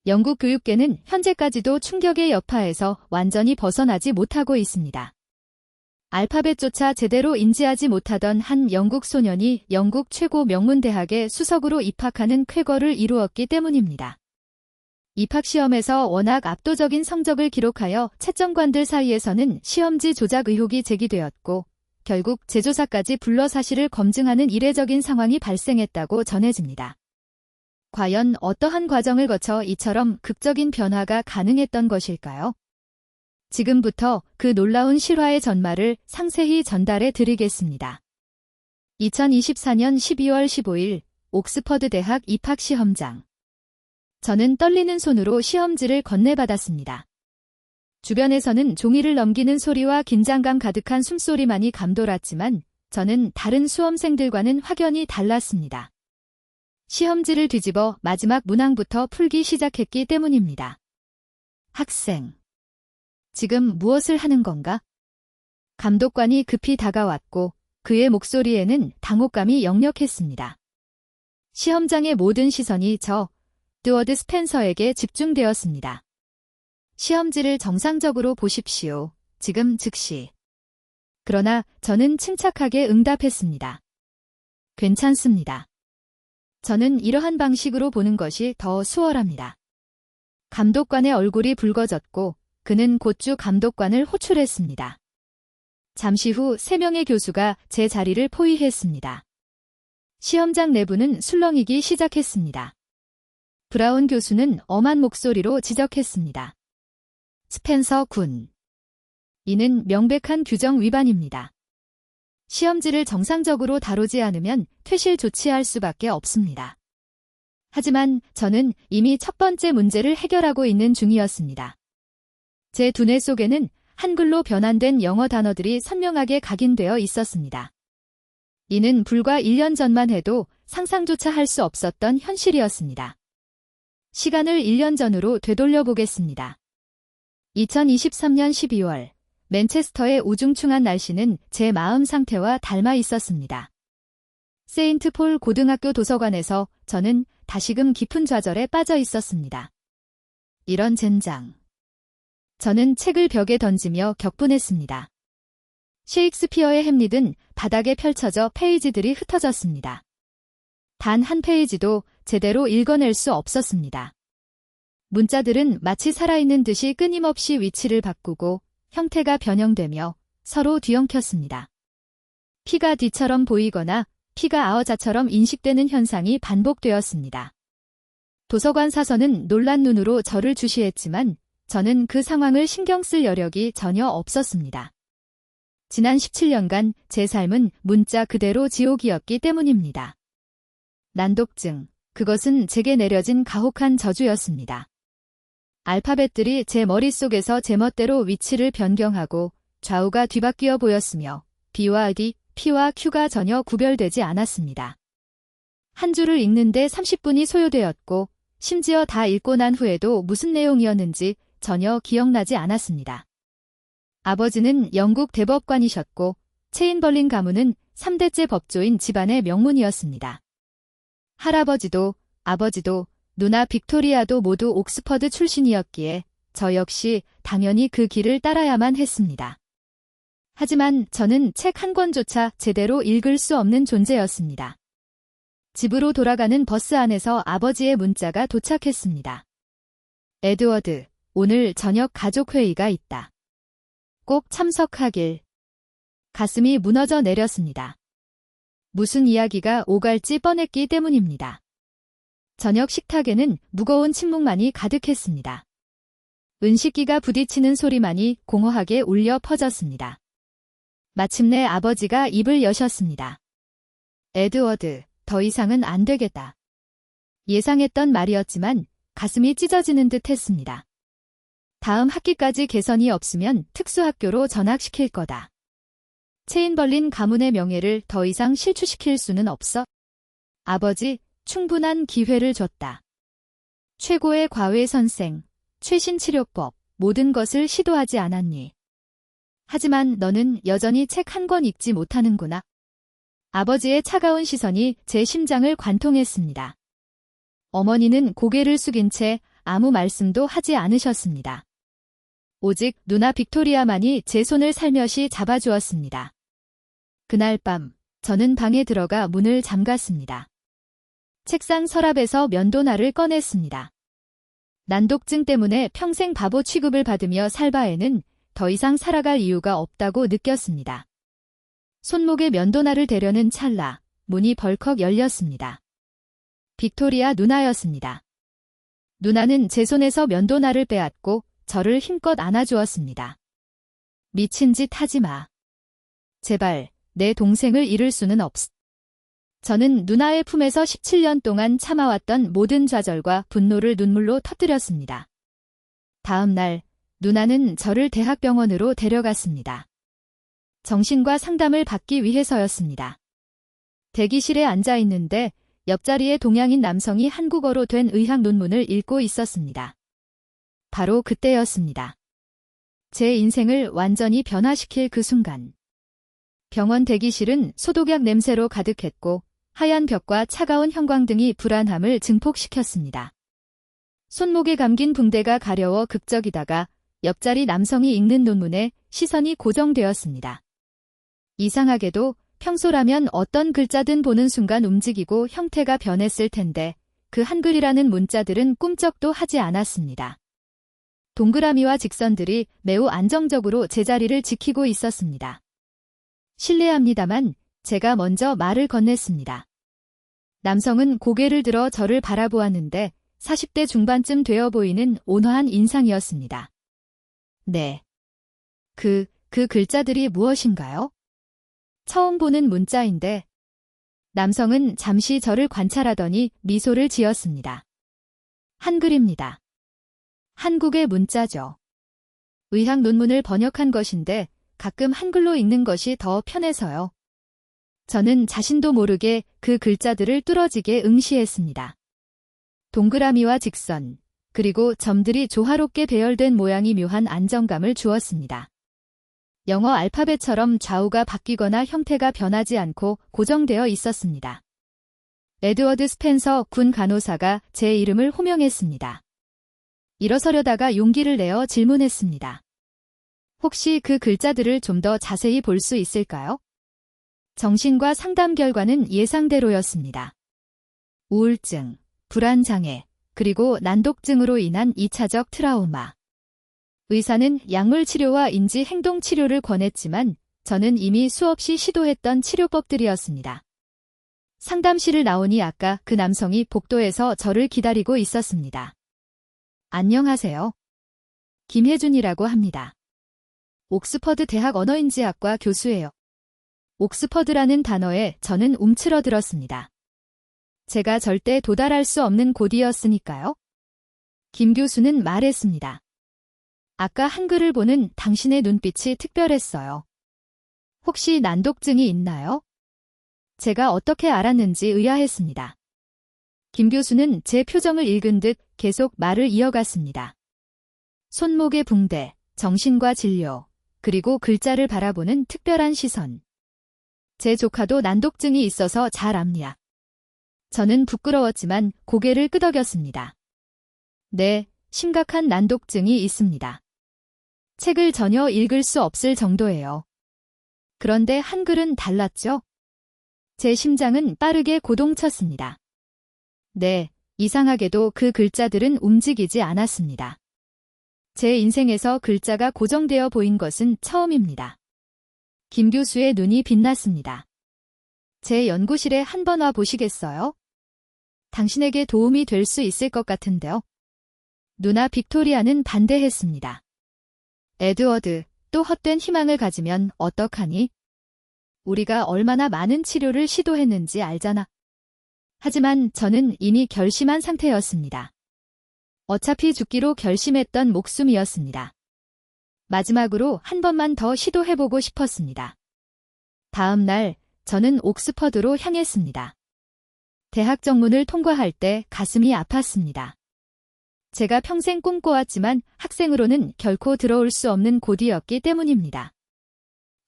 영국 교육계는 현재까지도 충격의 여파에서 완전히 벗어나지 못하고 있습니다. 알파벳조차 제대로 인지하지 못하던 한 영국 소년이 영국 최고 명문대학에 수석으로 입학하는 쾌거를 이루었기 때문입니다. 입학시험에서 워낙 압도적인 성적을 기록하여 채점관들 사이에서는 시험지 조작 의혹이 제기되었고 결국 제조사까지 불러 사실을 검증하는 이례적인 상황이 발생했다고 전해집니다. 과연 어떠한 과정을 거쳐 이처럼 극적인 변화가 가능했던 것일까요? 지금부터 그 놀라운 실화의 전말을 상세히 전달해 드리겠습니다. 2024년 12월 15일 옥스퍼드 대학 입학시험장. 저는 떨리는 손으로 시험지를 건네받았습니다. 주변에서는 종이를 넘기는 소리와 긴장감 가득한 숨소리만이 감돌았지만 저는 다른 수험생들과는 확연히 달랐습니다. 시험지를 뒤집어 마지막 문항부터 풀기 시작했기 때문입니다. 학생. 지금 무엇을 하는 건가? 감독관이 급히 다가왔고 그의 목소리에는 당혹감이 역력했습니다. 시험장의 모든 시선이 저, 드워드 스펜서에게 집중되었습니다. 시험지를 정상적으로 보십시오. 지금 즉시. 그러나 저는 침착하게 응답했습니다. 괜찮습니다. 저는 이러한 방식으로 보는 것이 더 수월합니다. 감독관의 얼굴이 붉어졌고 그는 곧주 감독관을 호출했습니다. 잠시 후 3명의 교수가 제 자리를 포위했습니다. 시험장 내부는 술렁이기 시작했습니다. 브라운 교수는 엄한 목소리로 지적했습니다. 스펜서 군. 이는 명백한 규정 위반입니다. 시험지를 정상적으로 다루지 않으면 퇴실 조치할 수밖에 없습니다. 하지만 저는 이미 첫 번째 문제를 해결하고 있는 중이었습니다. 제 두뇌 속에는 한글로 변환된 영어 단어들이 선명하게 각인되어 있었습니다. 이는 불과 1년 전만 해도 상상조차 할 수 없었던 현실이었습니다. 시간을 1년 전으로 되돌려 보겠습니다. 2023년 12월 맨체스터의 우중충한 날씨는 제 마음 상태와 닮아 있었습니다. 세인트 폴 고등학교 도서관에서 저는 다시금 깊은 좌절에 빠져 있었습니다. 이런 젠장. 저는 책을 벽에 던지며 격분했습니다. 셰익스피어의 햄릿은 바닥에 펼쳐져 페이지들이 흩어졌습니다. 단 한 페이지도 제대로 읽어낼 수 없었습니다. 문자들은 마치 살아있는 듯이 끊임없이 위치를 바꾸고 형태가 변형되며 서로 뒤엉켰습니다. 피가 뒤처럼 보이거나 피가 아어자처럼 인식되는 현상이 반복되었습니다. 도서관 사서는 놀란 눈으로 저를 주시했지만 저는 그 상황을 신경 쓸 여력이 전혀 없었습니다. 지난 17년간 제 삶은 문자 그대로 지옥이었기 때문입니다. 난독증, 그것은 제게 내려진 가혹한 저주였습니다. 알파벳들이 제 머릿속에서 제멋대로 위치를 변경하고 좌우가 뒤바뀌어 보였으며 B와 D, P와 Q가 전혀 구별되지 않았습니다. 한 줄을 읽는데 30분이 소요되었고 심지어 다 읽고 난 후에도 무슨 내용이었는지 전혀 기억나지 않았습니다. 아버지는 영국 대법관이셨고 체인벌린 가문은 3대째 법조인 집안의 명문이었습니다. 할아버지도 아버지도 누나 빅토리아도 모두 옥스퍼드 출신이었기에 저 역시 당연히 그 길을 따라야만 했습니다. 하지만 저는 책 한 권조차 제대로 읽을 수 없는 존재였습니다. 집으로 돌아가는 버스 안에서 아버지의 문자가 도착했습니다. 에드워드, 오늘 저녁 가족회의가 있다. 꼭 참석하길. 가슴이 무너져 내렸습니다. 무슨 이야기가 오갈지 뻔했기 때문입니다. 저녁 식탁에는 무거운 침묵만이 가득했습니다. 은식기가 부딪히는 소리만이 공허하게 울려 퍼졌습니다. 마침내 아버지가 입을 여셨습니다. 에드워드, 더 이상은 안 되겠다. 예상했던 말이었지만 가슴이 찢어지는 듯 했습니다. 다음 학기까지 개선이 없으면 특수학교로 전학시킬 거다. 체인벌린 가문의 명예를 더 이상 실추시킬 수는 없어. 아버지, 충분한 기회를 줬다. 최고의 과외 선생, 최신 치료법, 모든 것을 시도하지 않았니? 하지만 너는 여전히 책 한 권 읽지 못하는구나. 아버지의 차가운 시선이 제 심장을 관통했습니다. 어머니는 고개를 숙인 채 아무 말씀도 하지 않으셨습니다. 오직 누나 빅토리아만이 제 손을 살며시 잡아주었습니다. 그날 밤, 저는 방에 들어가 문을 잠갔습니다. 책상 서랍에서 면도날을 꺼냈습니다. 난독증 때문에 평생 바보 취급을 받으며 살 바에는 더 이상 살아갈 이유가 없다고 느꼈습니다. 손목에 면도날을 대려는 찰나 문이 벌컥 열렸습니다. 빅토리아 누나였습니다. 누나는 제 손에서 면도날을 빼앗고 저를 힘껏 안아주었습니다. 미친 짓 하지 마. 제발 내 동생을 잃을 수는 없어. 저는 누나의 품에서 17년 동안 참아왔던 모든 좌절과 분노를 눈물로 터뜨렸습니다. 다음 날 누나는 저를 대학병원으로 데려갔습니다. 정신과 상담을 받기 위해서였습니다. 대기실에 앉아 있는데 옆자리에 동양인 남성이 한국어로 된 의학 논문을 읽고 있었습니다. 바로 그때였습니다. 제 인생을 완전히 변화시킬 그 순간. 병원 대기실은 소독약 냄새로 가득했고 하얀 벽과 차가운 형광등이 불안함을 증폭시켰습니다. 손목에 감긴 붕대가 가려워 극적이다가 옆자리 남성이 읽는 논문에 시선이 고정되었습니다. 이상하게도 평소라면 어떤 글자든 보는 순간 움직이고 형태가 변했을 텐데 그 한글이라는 문자들은 꿈쩍도 하지 않았습니다. 동그라미와 직선들이 매우 안정적으로 제자리를 지키고 있었습니다. 실례합니다만 제가 먼저 말을 건넸습니다. 남성은 고개를 들어 저를 바라보았는데 40대 중반쯤 되어 보이는 온화한 인상이었습니다. 네. 그 글자들이 무엇인가요? 처음 보는 문자인데. 남성은 잠시 저를 관찰하더니 미소를 지었습니다. 한글입니다. 한국의 문자죠. 의학 논문을 번역한 것인데 가끔 한글로 읽는 것이 더 편해서요. 저는 자신도 모르게 그 글자들을 뚫어지게 응시했습니다. 동그라미와 직선, 그리고 점들이 조화롭게 배열된 모양이 묘한 안정감을 주었습니다. 영어 알파벳처럼 좌우가 바뀌거나 형태가 변하지 않고 고정되어 있었습니다. 에드워드 스펜서 군 간호사가 제 이름을 호명했습니다. 일어서려다가 용기를 내어 질문했습니다. 혹시 그 글자들을 좀 더 자세히 볼 수 있을까요? 정신과 상담 결과는 예상대로였습니다. 우울증, 불안장애, 그리고 난독증으로 인한 2차적 트라우마. 의사는 약물 치료와 인지 행동 치료를 권했지만 저는 이미 수없이 시도했던 치료법들이었습니다. 상담실을 나오니 아까 그 남성이 복도에서 저를 기다리고 있었습니다. 안녕하세요. 김혜준이라고 합니다. 옥스퍼드 대학 언어인지학과 교수예요. 옥스퍼드라는 단어에 저는 움츠러들었습니다. 제가 절대 도달할 수 없는 곳이었으니까요. 김 교수는 말했습니다. 아까 한글을 보는 당신의 눈빛이 특별했어요. 혹시 난독증이 있나요? 제가 어떻게 알았는지 의아했습니다. 김 교수는 제 표정을 읽은 듯 계속 말을 이어갔습니다. 손목의 붕대, 정신과 진료, 그리고 글자를 바라보는 특별한 시선. 제 조카도 난독증이 있어서 잘 압니다. 저는 부끄러웠지만 고개를 끄덕였습니다. 네, 심각한 난독증이 있습니다. 책을 전혀 읽을 수 없을 정도예요. 그런데 한글은 달랐죠? 제 심장은 빠르게 고동쳤습니다. 네, 이상하게도 그 글자들은 움직이지 않았습니다. 제 인생에서 글자가 고정되어 보인 것은 처음입니다. 김 교수의 눈이 빛났습니다. 제 연구실에 한번 와 보시겠어요? 당신에게 도움이 될 수 있을 것 같은데요. 누나 빅토리아는 반대했습니다. 에드워드, 또 헛된 희망을 가지면 어떡하니? 우리가 얼마나 많은 치료를 시도했는지 알잖아. 하지만 저는 이미 결심한 상태였습니다. 어차피 죽기로 결심했던 목숨이었습니다. 마지막으로 한 번만 더 시도해보고 싶었습니다. 다음 날 저는 옥스퍼드로 향했습니다. 대학 정문을 통과할 때 가슴이 아팠습니다. 제가 평생 꿈꿔왔지만 학생으로는 결코 들어올 수 없는 곳이었기 때문입니다.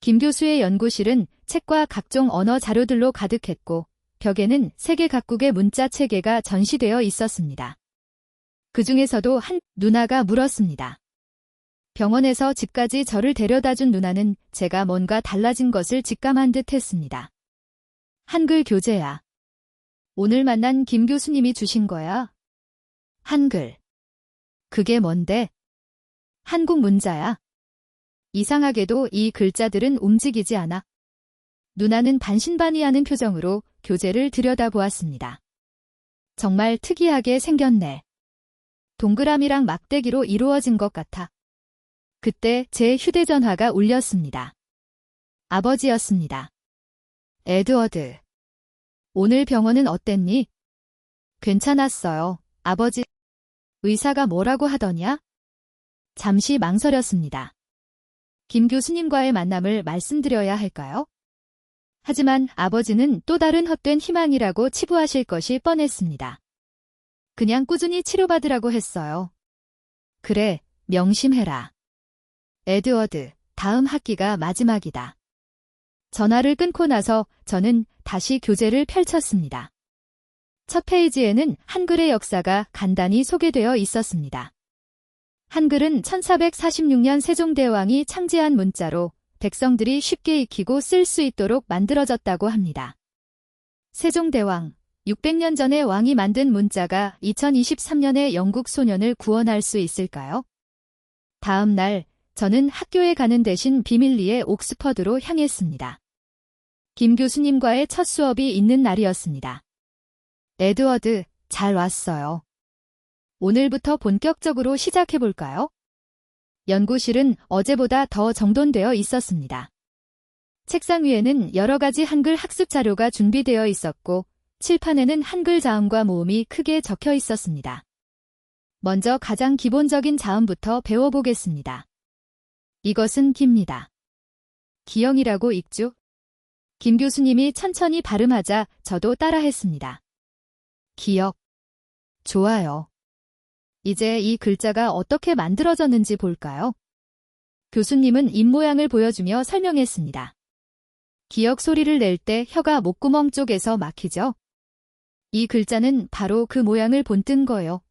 김 교수의 연구실은 책과 각종 언어 자료들로 가득했고 벽에는 세계 각국의 문자 체계가 전시되어 있었습니다. 그 중에서도 한 누나가 물었습니다. 병원에서 집까지 저를 데려다준 누나는 제가 뭔가 달라진 것을 직감한 듯 했습니다. 한글 교재야. 오늘 만난 김 교수님이 주신 거야. 한글. 그게 뭔데? 한국 문자야. 이상하게도 이 글자들은 움직이지 않아. 누나는 반신반의하는 표정으로 교재를 들여다보았습니다. 정말 특이하게 생겼네. 동그라미랑 막대기로 이루어진 것 같아. 그때 제 휴대전화가 울렸습니다. 아버지였습니다. 에드워드. 오늘 병원은 어땠니? 괜찮았어요, 아버지. 의사가 뭐라고 하더냐? 잠시 망설였습니다. 김 교수님과의 만남을 말씀드려야 할까요? 하지만 아버지는 또 다른 헛된 희망이라고 치부하실 것이 뻔했습니다. 그냥 꾸준히 치료받으라고 했어요. 그래, 명심해라. 에드워드, 다음 학기가 마지막이다. 전화를 끊고 나서 저는 다시 교재를 펼쳤습니다. 첫 페이지에는 한글의 역사가 간단히 소개되어 있었습니다. 한글은 1446년 세종대왕이 창제한 문자로 백성들이 쉽게 익히고 쓸 수 있도록 만들어졌다고 합니다. 세종대왕, 600년 전에 왕이 만든 문자가 2023년에 영국 소년을 구원할 수 있을까요? 다음 날, 저는 학교에 가는 대신 비밀리에 옥스퍼드로 향했습니다. 김 교수님과의 첫 수업이 있는 날이었습니다. 에드워드, 잘 왔어요. 오늘부터 본격적으로 시작해볼까요? 연구실은 어제보다 더 정돈되어 있었습니다. 책상 위에는 여러 가지 한글 학습 자료가 준비되어 있었고 칠판에는 한글 자음과 모음이 크게 적혀 있었습니다. 먼저 가장 기본적인 자음부터 배워보겠습니다. 이것은 기입니다. 기영이라고 읽죠? 김 교수님이 천천히 발음하자 저도 따라했습니다. 기역. 좋아요. 이제 이 글자가 어떻게 만들어졌는지 볼까요? 교수님은 입모양을 보여주며 설명했습니다. 기역 소리를 낼 때 혀가 목구멍 쪽에서 막히죠? 이 글자는 바로 그 모양을 본뜬 거예요.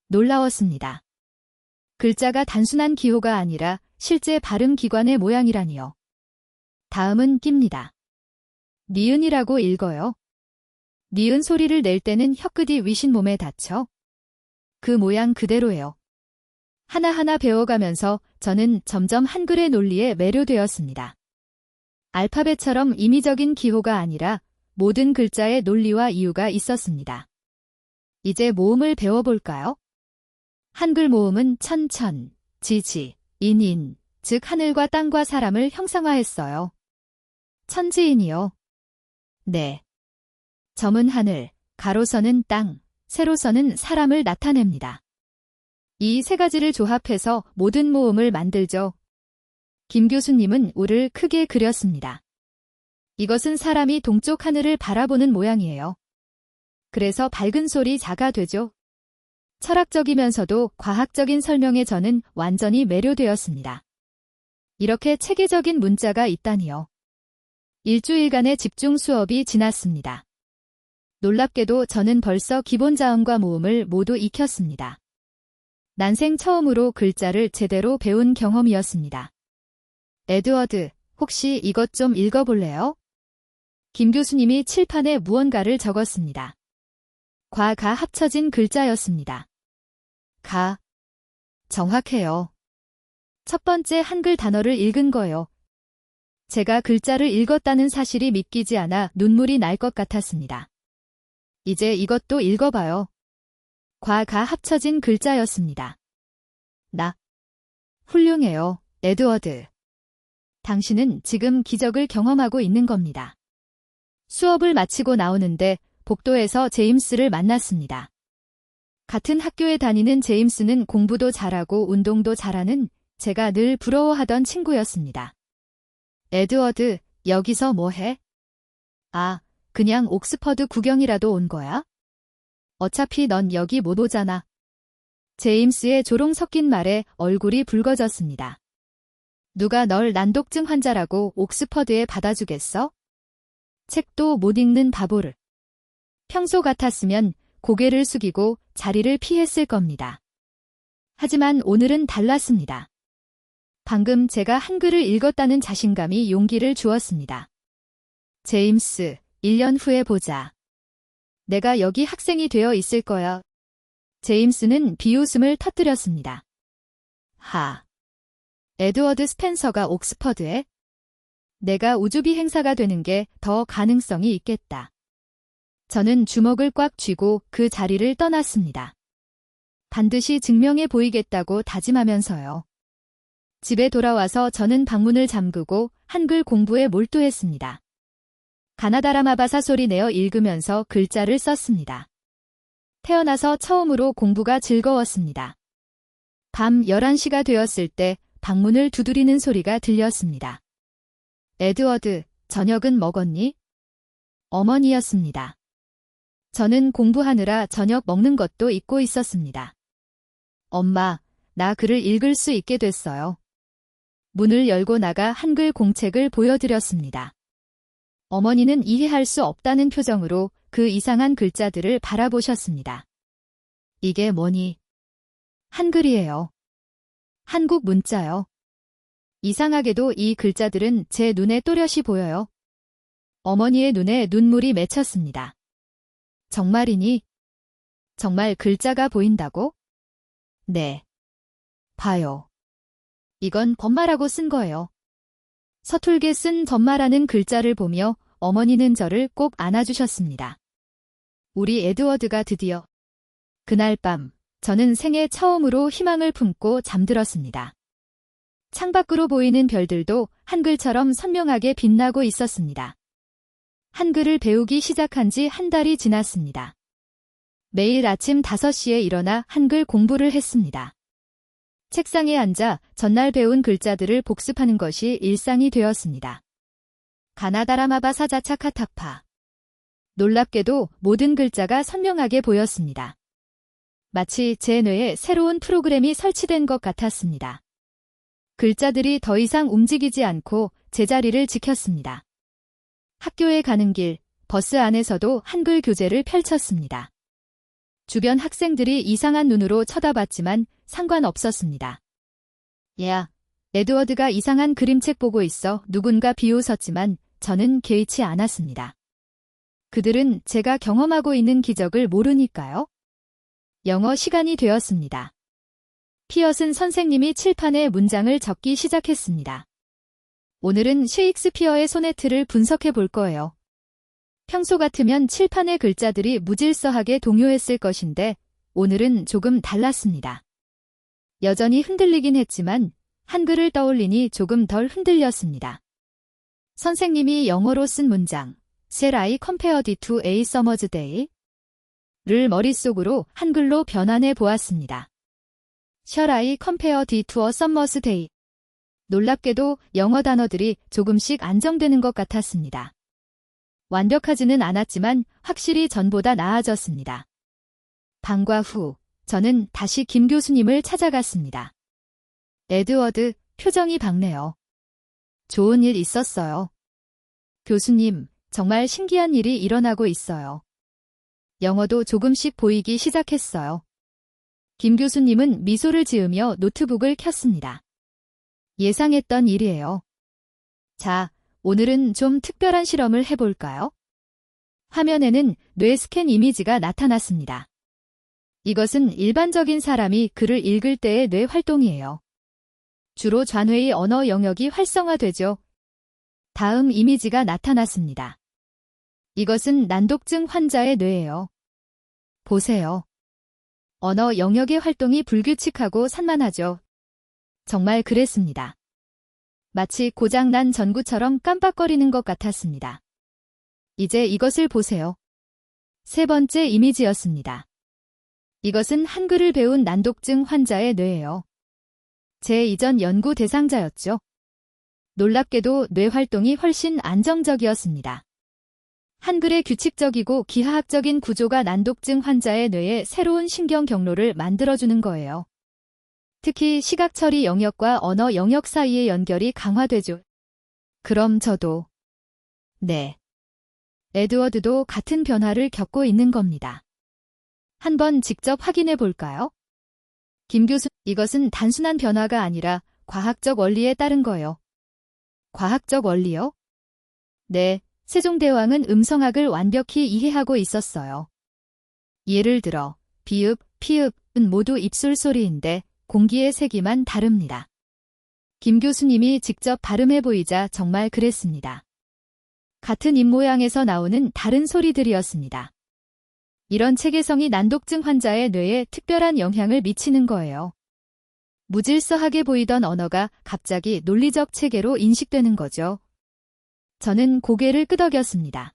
놀라웠습니다. 글자가 단순한 기호가 아니라 실제 발음 기관의 모양이라니요. 다음은 끼입니다. 니은이라고 읽어요. 니은 소리를 낼 때는 혀끝이 위신몸에 닿죠. 그 모양 그대로예요. 하나하나 배워가면서 저는 점점 한글의 논리에 매료되었습니다. 알파벳처럼 임의적인 기호가 아니라 모든 글자의 논리와 이유가 있었습니다. 이제 모음을 배워볼까요? 한글 모음은 천천, 지지, 인인, 즉 하늘과 땅과 사람을 형상화했어요. 천지인이요. 네. 점은 하늘, 가로선은 땅, 세로선은 사람을 나타냅니다. 이 세 가지를 조합해서 모든 모음을 만들죠. 김 교수님은 우를 크게 그렸습니다. 이것은 사람이 동쪽 하늘을 바라보는 모양이에요. 그래서 밝은 소리 자가 되죠. 철학적이면서도 과학적인 설명에 저는 완전히 매료되었습니다. 이렇게 체계적인 문자가 있다니요. 일주일간의 집중 수업이 지났습니다. 놀랍게도 저는 벌써 기본 자음과 모음을 모두 익혔습니다. 난생 처음으로 글자를 제대로 배운 경험이었습니다. 에드워드, 혹시 이것 좀 읽어볼래요? 김 교수님이 칠판에 무언가를 적었습니다. 과가 합쳐진 글자였습니다. 가. 정확해요. 첫 번째 한글 단어를 읽은 거요. 제가 글자를 읽었다는 사실이 믿기지 않아 눈물이 날 것 같았습니다. 이제 이것도 읽어봐요. 과가 합쳐진 글자였습니다. 나. 훌륭해요, 에드워드. 당신은 지금 기적을 경험하고 있는 겁니다. 수업을 마치고 나오는데 복도에서 제임스를 만났습니다. 같은 학교에 다니는 제임스는 공부도 잘하고 운동도 잘하는 제가 늘 부러워하던 친구였습니다. 에드워드, 여기서 뭐 해? 아, 그냥 옥스퍼드 구경이라도 온 거야? 어차피 넌 여기 못 오잖아. 제임스의 조롱 섞인 말에 얼굴이 붉어졌습니다. 누가 널 난독증 환자라고 옥스퍼드에 받아주겠어? 책도 못 읽는 바보를. 평소 같았으면 고개를 숙이고 자리를 피했을 겁니다. 하지만 오늘은 달랐습니다. 방금 제가 한글을 읽었다는 자신감이 용기를 주었습니다. 제임스, 1년 후에 보자. 내가 여기 학생이 되어 있을 거야. 제임스는 비웃음을 터뜨렸습니다. 하. 에드워드 스펜서가 옥스퍼드에? 내가 우주비 행사가 되는 게 더 가능성이 있겠다. 저는 주먹을 꽉 쥐고 그 자리를 떠났습니다. 반드시 증명해 보이겠다고 다짐하면서요. 집에 돌아와서 저는 방문을 잠그고 한글 공부에 몰두했습니다. 가나다라마바사 소리 내어 읽으면서 글자를 썼습니다. 태어나서 처음으로 공부가 즐거웠습니다. 밤 11시가 되었을 때 방문을 두드리는 소리가 들렸습니다. 에드워드, 저녁은 먹었니? 어머니였습니다. 저는 공부하느라 저녁 먹는 것도 잊고 있었습니다. 엄마, 나 글을 읽을 수 있게 됐어요. 문을 열고 나가 한글 공책을 보여드렸습니다. 어머니는 이해할 수 없다는 표정으로 그 이상한 글자들을 바라보셨습니다. 이게 뭐니? 한글이에요. 한국 문자요. 이상하게도 이 글자들은 제 눈에 또렷이 보여요. 어머니의 눈에 눈물이 맺혔습니다. 정말이니? 정말 글자가 보인다고? 네. 봐요. 이건 범마라고 쓴 거예요. 서툴게 쓴 범마라는 글자를 보며 어머니는 저를 꼭 안아주셨습니다. 우리 에드워드가 드디어. 그날 밤, 저는 생애 처음으로 희망을 품고 잠들었습니다. 창밖으로 보이는 별들도 한글처럼 선명하게 빛나고 있었습니다. 한글을 배우기 시작한 지 한 달이 지났습니다. 매일 아침 5시에 일어나 한글 공부를 했습니다. 책상에 앉아 전날 배운 글자들을 복습하는 것이 일상이 되었습니다. 가나다라마바 사자차카타파. 놀랍게도 모든 글자가 선명하게 보였습니다. 마치 제 뇌에 새로운 프로그램이 설치된 것 같았습니다. 글자들이 더 이상 움직이지 않고 제자리를 지켰습니다. 학교에 가는 길, 버스 안에서도 한글 교재를 펼쳤습니다. 주변 학생들이 이상한 눈으로 쳐다봤지만 상관없었습니다. 야, 에드워드가 이상한 그림책 보고 있어 누군가 비웃었지만 저는 개의치 않았습니다. 그들은 제가 경험하고 있는 기적을 모르니까요. 영어 시간이 되었습니다. 피엇은 선생님이 칠판에 문장을 적기 시작했습니다. 오늘은 셰익스피어의 소네트를 분석해 볼 거예요. 평소 같으면 칠판의 글자들이 무질서하게 동요했을 것인데 오늘은 조금 달랐습니다. 여전히 흔들리긴 했지만 한글을 떠올리니 조금 덜 흔들렸습니다. 선생님이 영어로 쓴 문장 Shall I compare it to a summer's day? 를 머릿속으로 한글로 변환해 보았습니다. Shall I compare it to a summer's day? 놀랍게도 영어 단어들이 조금씩 안정되는 것 같았습니다. 완벽하지는 않았지만 확실히 전보다 나아졌습니다. 방과 후 저는 다시 김 교수님을 찾아갔습니다. 에드워드, 표정이 밝네요. 좋은 일 있었어요. 교수님, 정말 신기한 일이 일어나고 있어요. 영어도 조금씩 보이기 시작했어요. 김 교수님은 미소를 지으며 노트북을 켰습니다. 예상했던 일이에요. 자, 오늘은 좀 특별한 실험을 해볼까요? 화면에는 뇌 스캔 이미지가 나타났습니다. 이것은 일반적인 사람이 글을 읽을 때의 뇌 활동이에요. 주로 좌뇌의 언어 영역이 활성화되죠. 다음 이미지가 나타났습니다. 이것은 난독증 환자의 뇌예요. 보세요. 언어 영역의 활동이 불규칙하고 산만하죠. 정말 그랬습니다. 마치 고장난 전구처럼 깜빡거리는 것 같았습니다. 이제 이것을 보세요. 세 번째 이미지였습니다. 이것은 한글을 배운 난독증 환자의 뇌예요. 제 이전 연구 대상자였죠. 놀랍게도 뇌 활동이 훨씬 안정적이었습니다. 한글의 규칙적이고 기하학적인 구조가 난독증 환자의 뇌에 새로운 신경 경로를 만들어주는 거예요. 특히 시각 처리 영역과 언어 영역 사이의 연결이 강화되죠. 그럼 저도. 네. 에드워드도 같은 변화를 겪고 있는 겁니다. 한번 직접 확인해 볼까요? 김 교수, 이것은 단순한 변화가 아니라 과학적 원리에 따른 거요. 과학적 원리요? 네, 세종대왕은 음성학을 완벽히 이해하고 있었어요. 예를 들어, 비읍, 피읍은 모두 입술 소리인데 공기의 세기만 다릅니다. 김 교수님이 직접 발음해 보이자 정말 그랬습니다. 같은 입모양에서 나오는 다른 소리들이었습니다. 이런 체계성이 난독증 환자의 뇌에 특별한 영향을 미치는 거예요. 무질서하게 보이던 언어가 갑자기 논리적 체계로 인식되는 거죠. 저는 고개를 끄덕였습니다.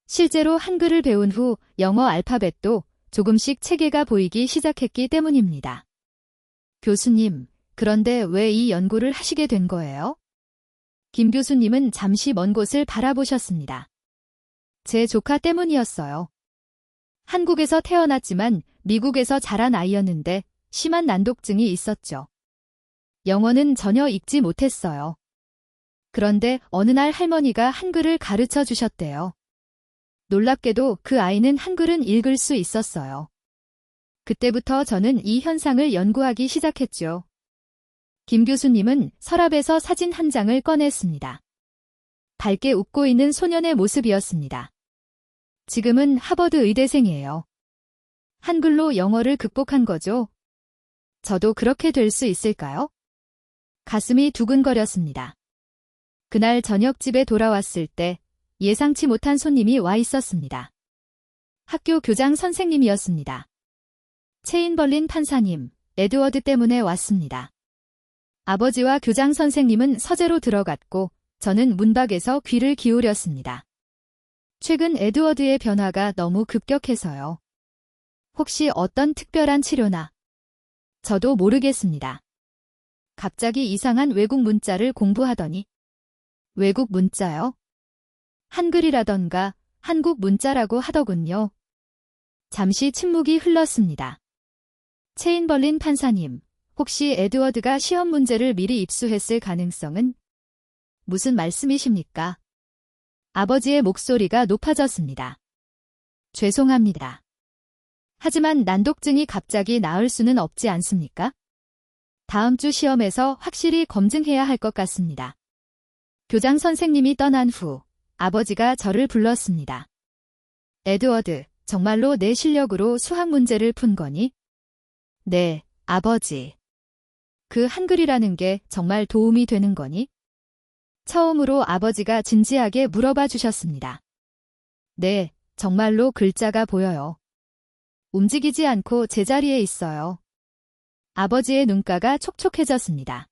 실제로 한글을 배운 후 영어 알파벳도 조금씩 체계가 보이기 시작했기 때문입니다. 교수님, 그런데 왜 이 연구를 하시게 된 거예요? 김 교수님은 잠시 먼 곳을 바라보셨습니다. 제 조카 때문이었어요. 한국에서 태어났지만 미국에서 자란 아이였는데 심한 난독증이 있었죠. 영어는 전혀 읽지 못했어요. 그런데 어느 날 할머니가 한글을 가르쳐 주셨대요. 놀랍게도 그 아이는 한글은 읽을 수 있었어요. 그때부터 저는 이 현상을 연구하기 시작했죠. 김 교수님은 서랍에서 사진 한 장을 꺼냈습니다. 밝게 웃고 있는 소년의 모습이었습니다. 지금은 하버드 의대생이에요. 한글로 영어를 극복한 거죠. 저도 그렇게 될 수 있을까요? 가슴이 두근거렸습니다. 그날 저녁 집에 돌아왔을 때 예상치 못한 손님이 와 있었습니다. 학교 교장 선생님이었습니다. 체인벌린 판사님, 에드워드 때문에 왔습니다. 아버지와 교장 선생님은 서재로 들어갔고 저는 문밖에서 귀를 기울였습니다. 최근 에드워드의 변화가 너무 급격해서요. 혹시 어떤 특별한 치료나? 저도 모르겠습니다. 갑자기 이상한 외국 문자를 공부하더니 외국 문자요? 한글이라던가 한국 문자라고 하더군요. 잠시 침묵이 흘렀습니다. 체인벌린 판사님, 혹시 에드워드가 시험 문제를 미리 입수했을 가능성은? 무슨 말씀이십니까? 아버지의 목소리가 높아졌습니다. 죄송합니다. 하지만 난독증이 갑자기 나을 수는 없지 않습니까? 다음 주 시험에서 확실히 검증해야 할 것 같습니다. 교장 선생님이 떠난 후 아버지가 저를 불렀습니다. 에드워드, 정말로 내 실력으로 수학 문제를 푼 거니? 네, 아버지. 그 한글이라는 게 정말 도움이 되는 거니? 처음으로 아버지가 진지하게 물어봐 주셨습니다. 네, 정말로 글자가 보여요. 움직이지 않고 제자리에 있어요. 아버지의 눈가가 촉촉해졌습니다.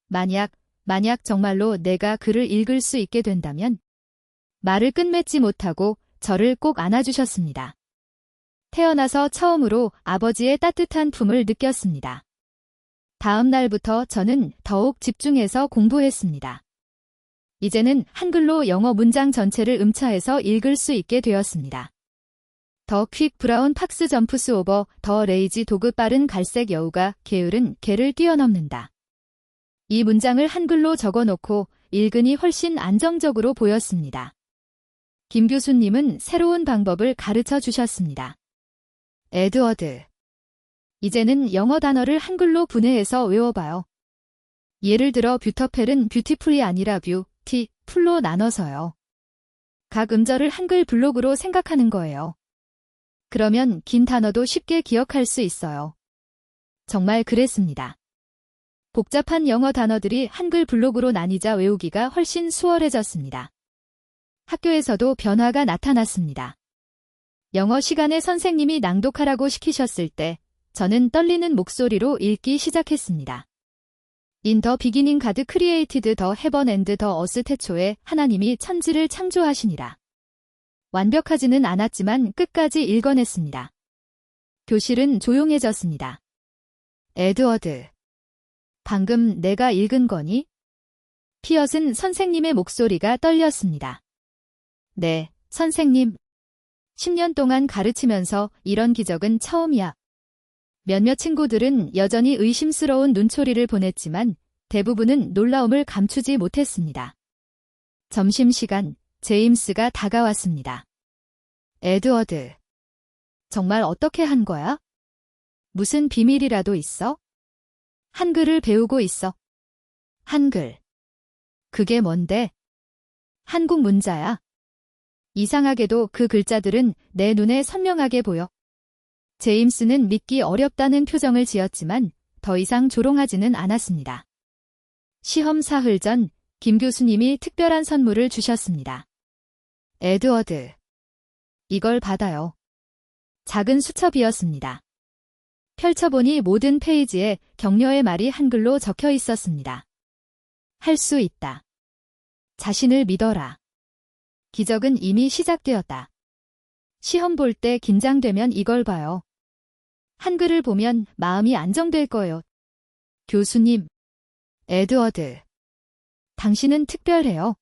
만약 정말로 내가 글을 읽을 수 있게 된다면? 말을 끝맺지 못하고 저를 꼭 안아주셨습니다. 태어나서 처음으로 아버지의 따뜻한 품을 느꼈습니다. 다음 날부터 저는 더욱 집중해서 공부했습니다. 이제는 한글로 영어 문장 전체를 음차해서 읽을 수 있게 되었습니다. 더 퀵 브라운 팍스 점프스 오버 더 레이지 도그 빠른 갈색 여우가 게으른 개를 뛰어넘는다. 이 문장을 한글로 적어놓고 읽으니 훨씬 안정적으로 보였습니다. 김 교수님은 새로운 방법을 가르쳐 주셨습니다. 에드워드. 이제는 영어 단어를 한글로 분해해서 외워봐요. 예를 들어 뷰터펠은 뷰티풀이 아니라 뷰티, 풀로 나눠서요. 각 음절을 한글 블록으로 생각하는 거예요. 그러면 긴 단어도 쉽게 기억할 수 있어요. 정말 그랬습니다. 복잡한 영어 단어들이 한글 블록으로 나뉘자 외우기가 훨씬 수월해졌습니다. 학교에서도 변화가 나타났습니다. 영어 시간에 선생님이 낭독하라고 시키셨을 때 저는 떨리는 목소리로 읽기 시작했습니다. In the beginning God created the heaven and the earth. 태초에 하나님이 천지를 창조하시니라. 완벽하지는 않았지만 끝까지 읽어냈습니다. 교실은 조용해졌습니다. 에드워드. 방금 내가 읽은 거니? 피엇은 선생님의 목소리가 떨렸습니다. 네, 선생님. 10년 동안 가르치면서 이런 기적은 처음이야. 몇몇 친구들은 여전히 의심스러운 눈초리를 보냈지만 대부분은 놀라움을 감추지 못했습니다. 점심시간, 제임스가 다가왔습니다. 에드워드. 정말 어떻게 한 거야? 무슨 비밀이라도 있어? 한글을 배우고 있어. 한글. 그게 뭔데? 한국 문자야. 이상하게도 그 글자들은 내 눈에 선명하게 보여. 제임스는 믿기 어렵다는 표정을 지었지만 더 이상 조롱하지는 않았습니다. 시험 사흘 전 김 교수님이 특별한 선물을 주셨습니다. 에드워드. 이걸 받아요. 작은 수첩이었습니다. 펼쳐보니 모든 페이지에 격려의 말이 한글로 적혀 있었습니다. 할 수 있다. 자신을 믿어라. 기적은 이미 시작되었다. 시험 볼 때 긴장되면 이걸 봐요. 한글을 보면 마음이 안정될 거예요. 교수님. 에드워드. 당신은 특별해요.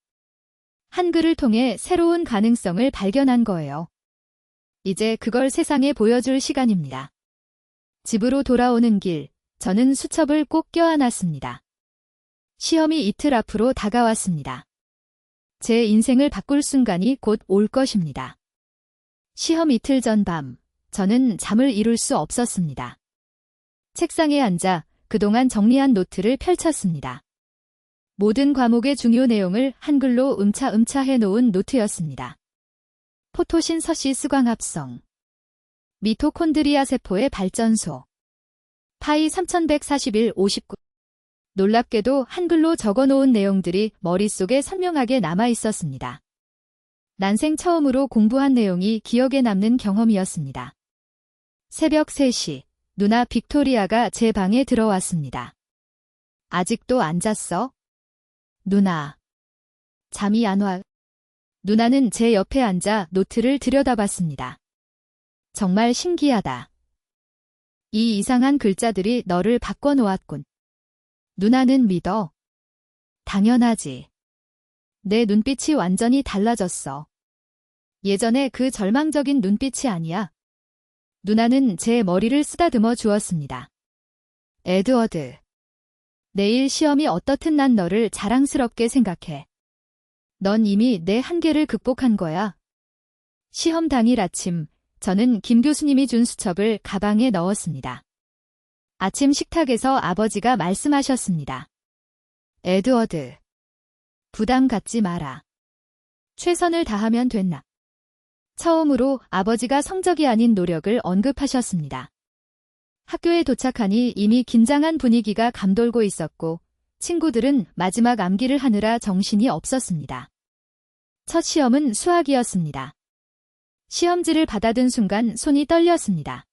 한글을 통해 새로운 가능성을 발견한 거예요. 이제 그걸 세상에 보여줄 시간입니다. 집으로 돌아오는 길, 저는 수첩을 꼭 껴안았습니다. 시험이 이틀 앞으로 다가왔습니다. 제 인생을 바꿀 순간이 곧 올 것입니다. 시험 이틀 전 밤, 저는 잠을 이룰 수 없었습니다. 책상에 앉아 그동안 정리한 노트를 펼쳤습니다. 모든 과목의 중요 내용을 한글로 음차 해놓은 노트였습니다. 포토신서시 수광합성, 미토콘드리아 세포의 발전소, 파이 3141 59. 놀랍게도 한글로 적어놓은 내용들이 머릿속에 선명하게 남아있었습니다. 난생 처음으로 공부한 내용이 기억에 남는 경험이었습니다. 새벽 3시, 누나 빅토리아가 제 방에 들어왔습니다. 아직도 안 잤어? 누나. 잠이 안 와. 누나는 제 옆에 앉아 노트를 들여다봤습니다. 정말 신기하다. 이 이상한 글자들이 너를 바꿔놓았군. 누나는 믿어. 당연하지. 내 눈빛이 완전히 달라졌어. 예전에 그 절망적인 눈빛이 아니야. 누나는 제 머리를 쓰다듬어 주었습니다. 에드워드. 내일 시험이 어떻든 난 너를 자랑스럽게 생각해. 넌 이미 내 한계를 극복한 거야. 시험 당일 아침, 저는 김 교수님이 준 수첩을 가방에 넣었습니다. 아침 식탁에서 아버지가 말씀하셨습니다. 에드워드. 부담 갖지 마라. 최선을 다하면 됐나. 처음으로 아버지가 성적이 아닌 노력을 언급하셨습니다. 학교에 도착하니 이미 긴장한 분위기가 감돌고 있었고 친구들은 마지막 암기를 하느라 정신이 없었습니다. 첫 시험은 수학이었습니다. 시험지를 받아든 순간 손이 떨렸습니다.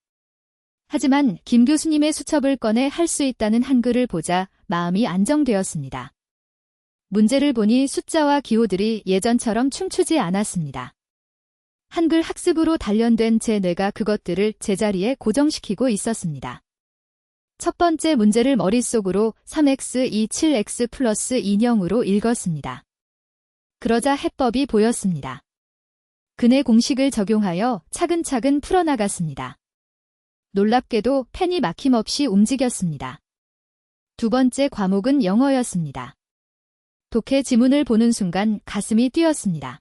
하지만 김 교수님의 수첩을 꺼내 할 수 있다는 한글을 보자 마음이 안정되었습니다. 문제를 보니 숫자와 기호들이 예전처럼 춤추지 않았습니다. 한글 학습으로 단련된 제 뇌가 그것들을 제자리에 고정시키고 있었습니다. 첫 번째 문제를 머릿속으로 3x27x 플러스 인형으로 읽었습니다. 그러자 해법이 보였습니다. 근의 공식을 적용하여 차근차근 풀어나갔습니다. 놀랍게도 펜이 막힘없이 움직였습니다. 두 번째 과목은 영어였습니다. 독해 지문을 보는 순간 가슴이 뛰었습니다.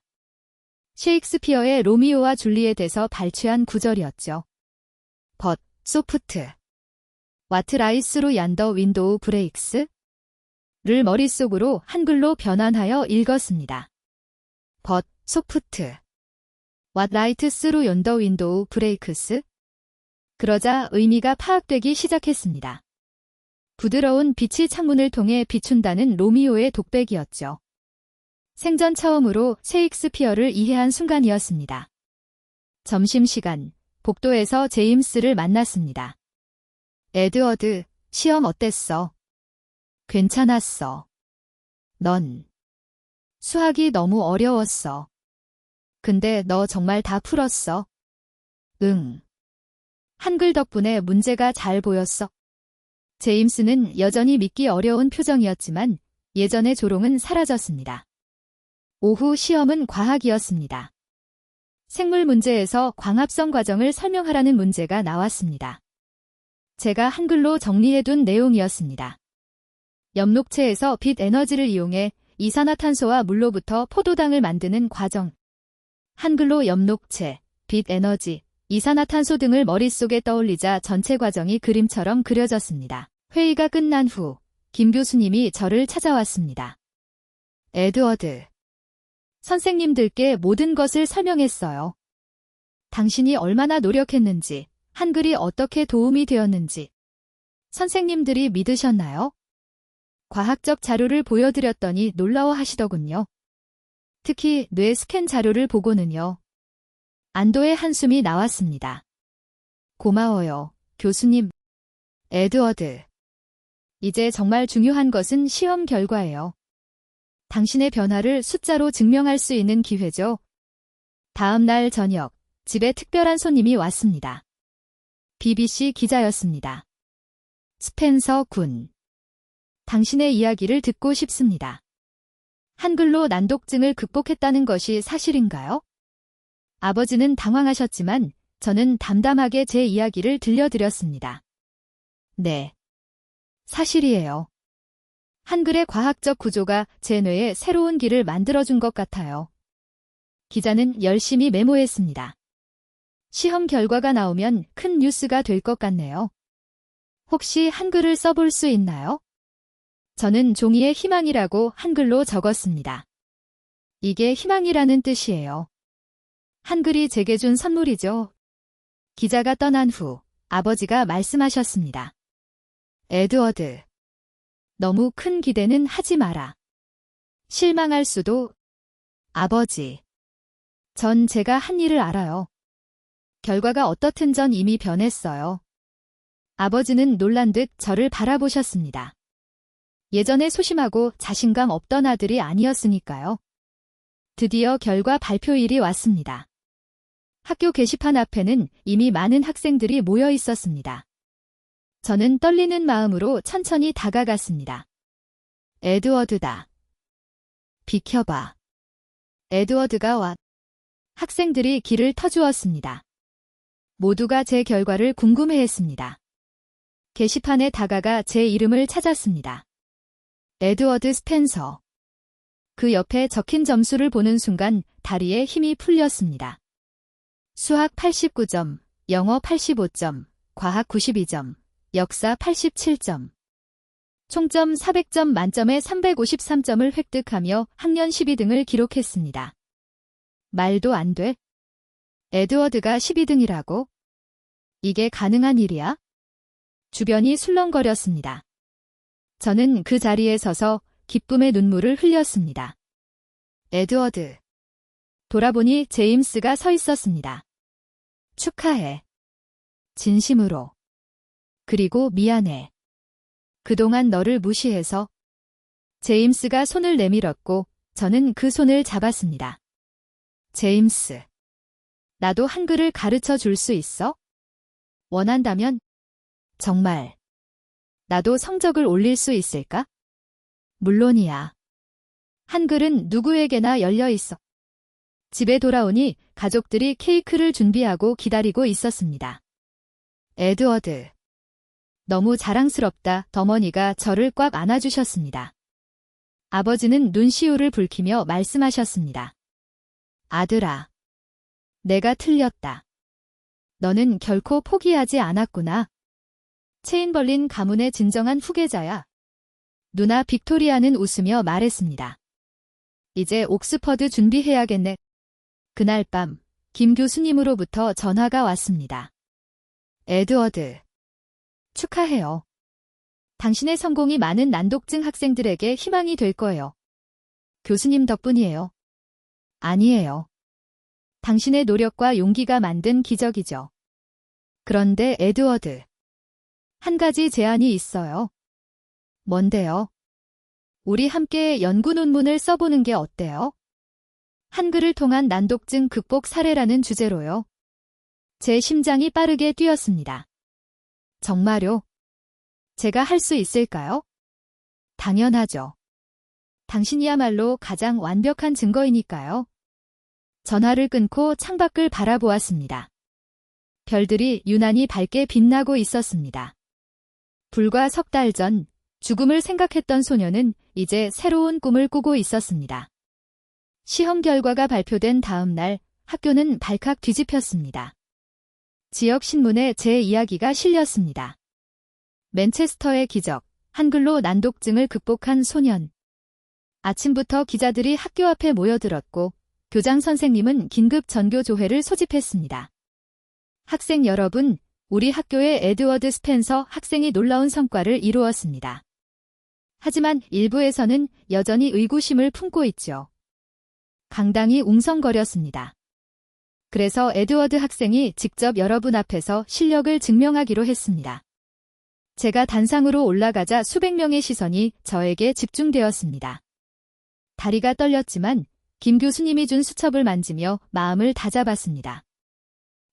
셰익스피어의 로미오와 줄리엣에서 발췌한 구절이었죠. But, soft. What lies through yonder window breaks? 를 머릿속으로 한글로 변환하여 읽었습니다. But, soft. What lies through yonder window breaks? 그러자 의미가 파악되기 시작했습니다. 부드러운 빛이 창문을 통해 비춘다는 로미오의 독백이었죠. 생전 처음으로 셰익스피어를 이해한 순간이었습니다. 점심시간, 복도에서 제임스를 만났습니다. 에드워드, 시험 어땠어? 괜찮았어. 넌. 수학이 너무 어려웠어. 근데 너 정말 다 풀었어? 응. 한글 덕분에 문제가 잘 보였어. 제임스는 여전히 믿기 어려운 표정이었지만 예전의 조롱은 사라졌습니다. 오후 시험은 과학이었습니다. 생물 문제에서 광합성 과정을 설명하라는 문제가 나왔습니다. 제가 한글로 정리해둔 내용이었습니다. 엽록체에서 빛 에너지를 이용해 이산화탄소와 물로부터 포도당을 만드는 과정. 한글로 엽록체, 빛 에너지, 이산화탄소 등을 머릿속에 떠올리자 전체 과정이 그림처럼 그려졌습니다. 회의가 끝난 후 김 교수님이 저를 찾아왔습니다. 에드워드, 선생님들께 모든 것을 설명했어요. 당신이 얼마나 노력했는지, 한글이 어떻게 도움이 되었는지. 선생님들이 믿으셨나요? 과학적 자료를 보여드렸더니 놀라워하시더군요. 특히 뇌 스캔 자료를 보고는요. 안도의 한숨이 나왔습니다. 고마워요, 교수님. 에드워드. 이제 정말 중요한 것은 시험 결과예요. 당신의 변화를 숫자로 증명할 수 있는 기회죠. 다음 날 저녁, 집에 특별한 손님이 왔습니다. BBC 기자였습니다. 스펜서 군. 당신의 이야기를 듣고 싶습니다. 한글로 난독증을 극복했다는 것이 사실인가요? 아버지는 당황하셨지만 저는 담담하게 제 이야기를 들려드렸습니다. 네. 사실이에요. 한글의 과학적 구조가 제 뇌에 새로운 길을 만들어준 것 같아요. 기자는 열심히 메모했습니다. 시험 결과가 나오면 큰 뉴스가 될 것 같네요. 혹시 한글을 써볼 수 있나요? 저는 종이에 희망이라고 한글로 적었습니다. 이게 희망이라는 뜻이에요. 한글이 제게 준 선물이죠. 기자가 떠난 후 아버지가 말씀하셨습니다. 에드워드, 너무 큰 기대는 하지 마라. 실망할 수도. 아버지, 전 제가 한 일을 알아요. 결과가 어떻든 전 이미 변했어요. 아버지는 놀란 듯 저를 바라보셨습니다. 예전에 소심하고 자신감 없던 아들이 아니었으니까요. 드디어 결과 발표일이 왔습니다. 학교 게시판 앞에는 이미 많은 학생들이 모여 있었습니다. 저는 떨리는 마음으로 천천히 다가갔습니다. 에드워드다. 비켜봐. 에드워드가 와. 학생들이 길을 터주었습니다. 모두가 제 결과를 궁금해했습니다. 게시판에 다가가 제 이름을 찾았습니다. 에드워드 스펜서. 그 옆에 적힌 점수를 보는 순간 다리에 힘이 풀렸습니다. 수학 89점, 영어 85점, 과학 92점, 역사 87점. 총점 400점 만점에 353점을 획득하며 학년 12등을 기록했습니다. 말도 안 돼. 에드워드가 12등이라고? 이게 가능한 일이야? 주변이 술렁거렸습니다. 저는 그 자리에 서서 기쁨의 눈물을 흘렸습니다. 에드워드. 돌아보니 제임스가 서 있었습니다. 축하해. 진심으로. 그리고 미안해. 그동안 너를 무시해서. 제임스가 손을 내밀었고 저는 그 손을 잡았습니다. 제임스. 나도 한글을 가르쳐 줄 수 있어? 원한다면? 정말. 나도 성적을 올릴 수 있을까? 물론이야. 한글은 누구에게나 열려 있어. 집에 돌아오니 가족들이 케이크를 준비하고 기다리고 있었습니다. 에드워드. 너무 자랑스럽다. 어머니가 저를 꽉 안아주셨습니다. 아버지는 눈시울을 붉히며 말씀하셨습니다. 아들아. 내가 틀렸다. 너는 결코 포기하지 않았구나. 체인벌린 가문의 진정한 후계자야. 누나 빅토리아는 웃으며 말했습니다. 이제 옥스퍼드 준비해야겠네. 그날 밤 김 교수님으로부터 전화가 왔습니다. 에드워드. 축하해요. 당신의 성공이 많은 난독증 학생들에게 희망이 될 거예요. 교수님 덕분이에요. 아니에요. 당신의 노력과 용기가 만든 기적이죠. 그런데 에드워드. 한 가지 제안이 있어요. 뭔데요? 우리 함께 연구 논문을 써보는 게 어때요? 한글을 통한 난독증 극복 사례라는 주제로요. 제 심장이 빠르게 뛰었습니다. 정말요? 제가 할 수 있을까요? 당연하죠. 당신이야말로 가장 완벽한 증거이니까요. 전화를 끊고 창밖을 바라보았습니다. 별들이 유난히 밝게 빛나고 있었습니다. 불과 석 달 전 죽음을 생각했던 소녀는 이제 새로운 꿈을 꾸고 있었습니다. 시험 결과가 발표된 다음 날 학교는 발칵 뒤집혔습니다. 지역 신문에 제 이야기가 실렸습니다. 맨체스터의 기적, 한글로 난독증을 극복한 소년. 아침부터 기자들이 학교 앞에 모여들었고 교장 선생님은 긴급 전교조회를 소집했습니다. 학생 여러분, 우리 학교의 에드워드 스펜서 학생이 놀라운 성과를 이루었습니다. 하지만 일부에서는 여전히 의구심을 품고 있죠. 강당이 웅성거렸습니다. 그래서 에드워드 학생이 직접 여러분 앞에서 실력을 증명하기로 했습니다. 제가 단상으로 올라가자 수백 명의 시선이 저에게 집중되었습니다. 다리가 떨렸지만 김 교수님이 준 수첩을 만지며 마음을 다잡았습니다.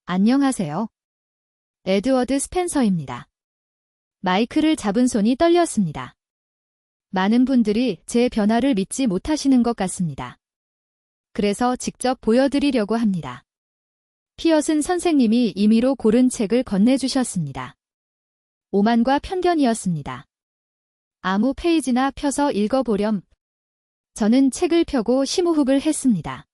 안녕하세요. 에드워드 스펜서입니다. 마이크를 잡은 손이 떨렸습니다. 많은 분들이 제 변화를 믿지 못하시는 것 같습니다. 그래서 직접 보여드리려고 합니다. 피어슨 선생님이 임의로 고른 책을 건네주셨습니다. 오만과 편견이었습니다. 아무 페이지나 펴서 읽어보렴. 저는 책을 펴고 심호흡을 했습니다.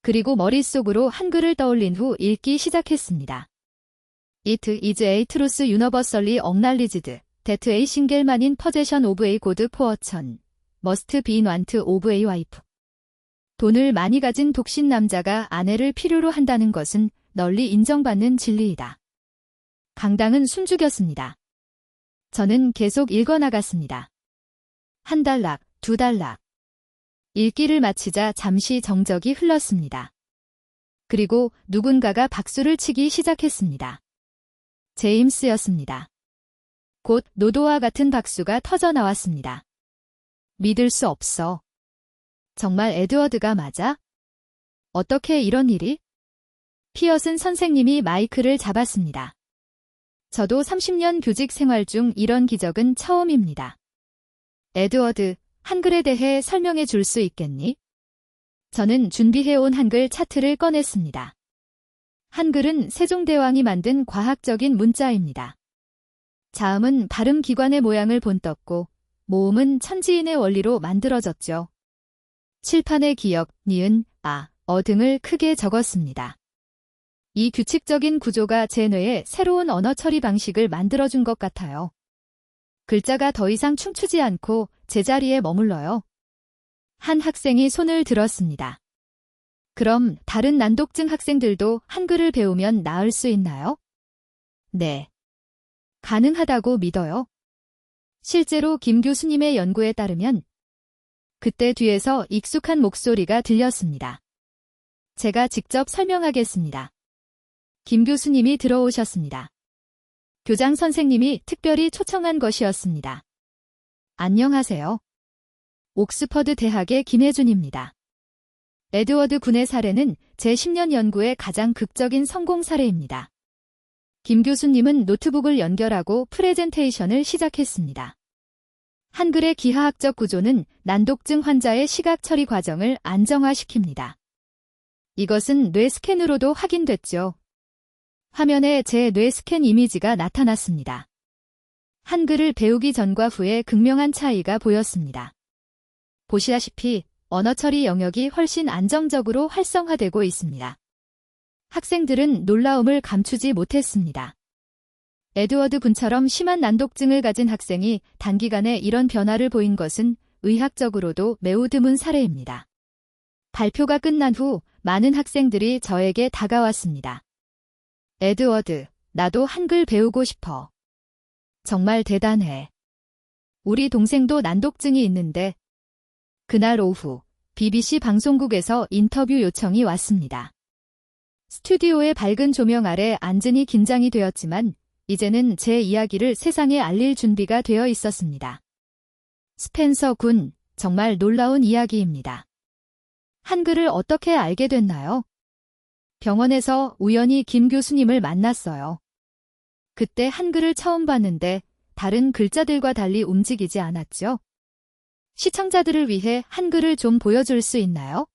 그리고 머릿속으로 한글을 떠올린 후 읽기 시작했습니다. It is a truth universally acknowledged that a single man in possession of a good fortune must be in want of a wife. 돈을 많이 가진 독신 남자가 아내를 필요로 한다는 것은 널리 인정받는 진리이다. 강당은 숨죽였습니다. 저는 계속 읽어나갔습니다. 한 단락, 두 단락. 읽기를 마치자 잠시 정적이 흘렀습니다. 그리고 누군가가 박수를 치기 시작했습니다. 제임스였습니다. 곧 노도와 같은 박수가 터져 나왔습니다. 믿을 수 없어. 정말 에드워드가 맞아? 어떻게 이런 일이? 피어슨 선생님이 마이크를 잡았습니다. 저도 30년 교직 생활 중 이런 기적은 처음입니다. 에드워드, 한글에 대해 설명해 줄 수 있겠니? 저는 준비해온 한글 차트를 꺼냈습니다. 한글은 세종대왕이 만든 과학적인 문자입니다. 자음은 발음 기관의 모양을 본떴고 모음은 천지인의 원리로 만들어졌죠. 칠판에 기역, 니은, 아, 어 등을 크게 적었습니다. 이 규칙적인 구조가 제 뇌에 새로운 언어 처리 방식을 만들어준 것 같아요. 글자가 더 이상 춤추지 않고 제자리에 머물러요. 한 학생이 손을 들었습니다. 그럼 다른 난독증 학생들도 한글을 배우면 나을 수 있나요? 네. 가능하다고 믿어요. 실제로 김 교수님의 연구에 따르면 그때 뒤에서 익숙한 목소리가 들렸습니다. 제가 직접 설명하겠습니다. 김 교수님이 들어오셨습니다. 교장 선생님이 특별히 초청한 것이었습니다. 안녕하세요. 옥스퍼드 대학의 김혜준입니다. 에드워드 군의 사례는 제 10년 연구의 가장 극적인 성공 사례입니다. 김 교수님은 노트북을 연결하고 프레젠테이션을 시작했습니다. 한글의 기하학적 구조는 난독증 환자의 시각 처리 과정을 안정화시킵니다. 이것은 뇌 스캔으로도 확인됐죠. 화면에 제 뇌 스캔 이미지가 나타났습니다. 한글을 배우기 전과 후에 극명한 차이가 보였습니다. 보시다시피 언어 처리 영역이 훨씬 안정적으로 활성화되고 있습니다. 학생들은 놀라움을 감추지 못했습니다. 에드워드 군처럼 심한 난독증을 가진 학생이 단기간에 이런 변화를 보인 것은 의학적으로도 매우 드문 사례입니다. 발표가 끝난 후 많은 학생들이 저에게 다가왔습니다. 에드워드, 나도 한글 배우고 싶어. 정말 대단해. 우리 동생도 난독증이 있는데. 그날 오후 BBC 방송국에서 인터뷰 요청이 왔습니다. 스튜디오의 밝은 조명 아래 앉으니 긴장이 되었지만 이제는 제 이야기를 세상에 알릴 준비가 되어 있었습니다. 스펜서 군, 정말 놀라운 이야기입니다. 한글을 어떻게 알게 됐나요? 병원에서 우연히 김 교수님을 만났어요. 그때 한글을 처음 봤는데 다른 글자들과 달리 움직이지 않았죠? 시청자들을 위해 한글을 좀 보여줄 수 있나요?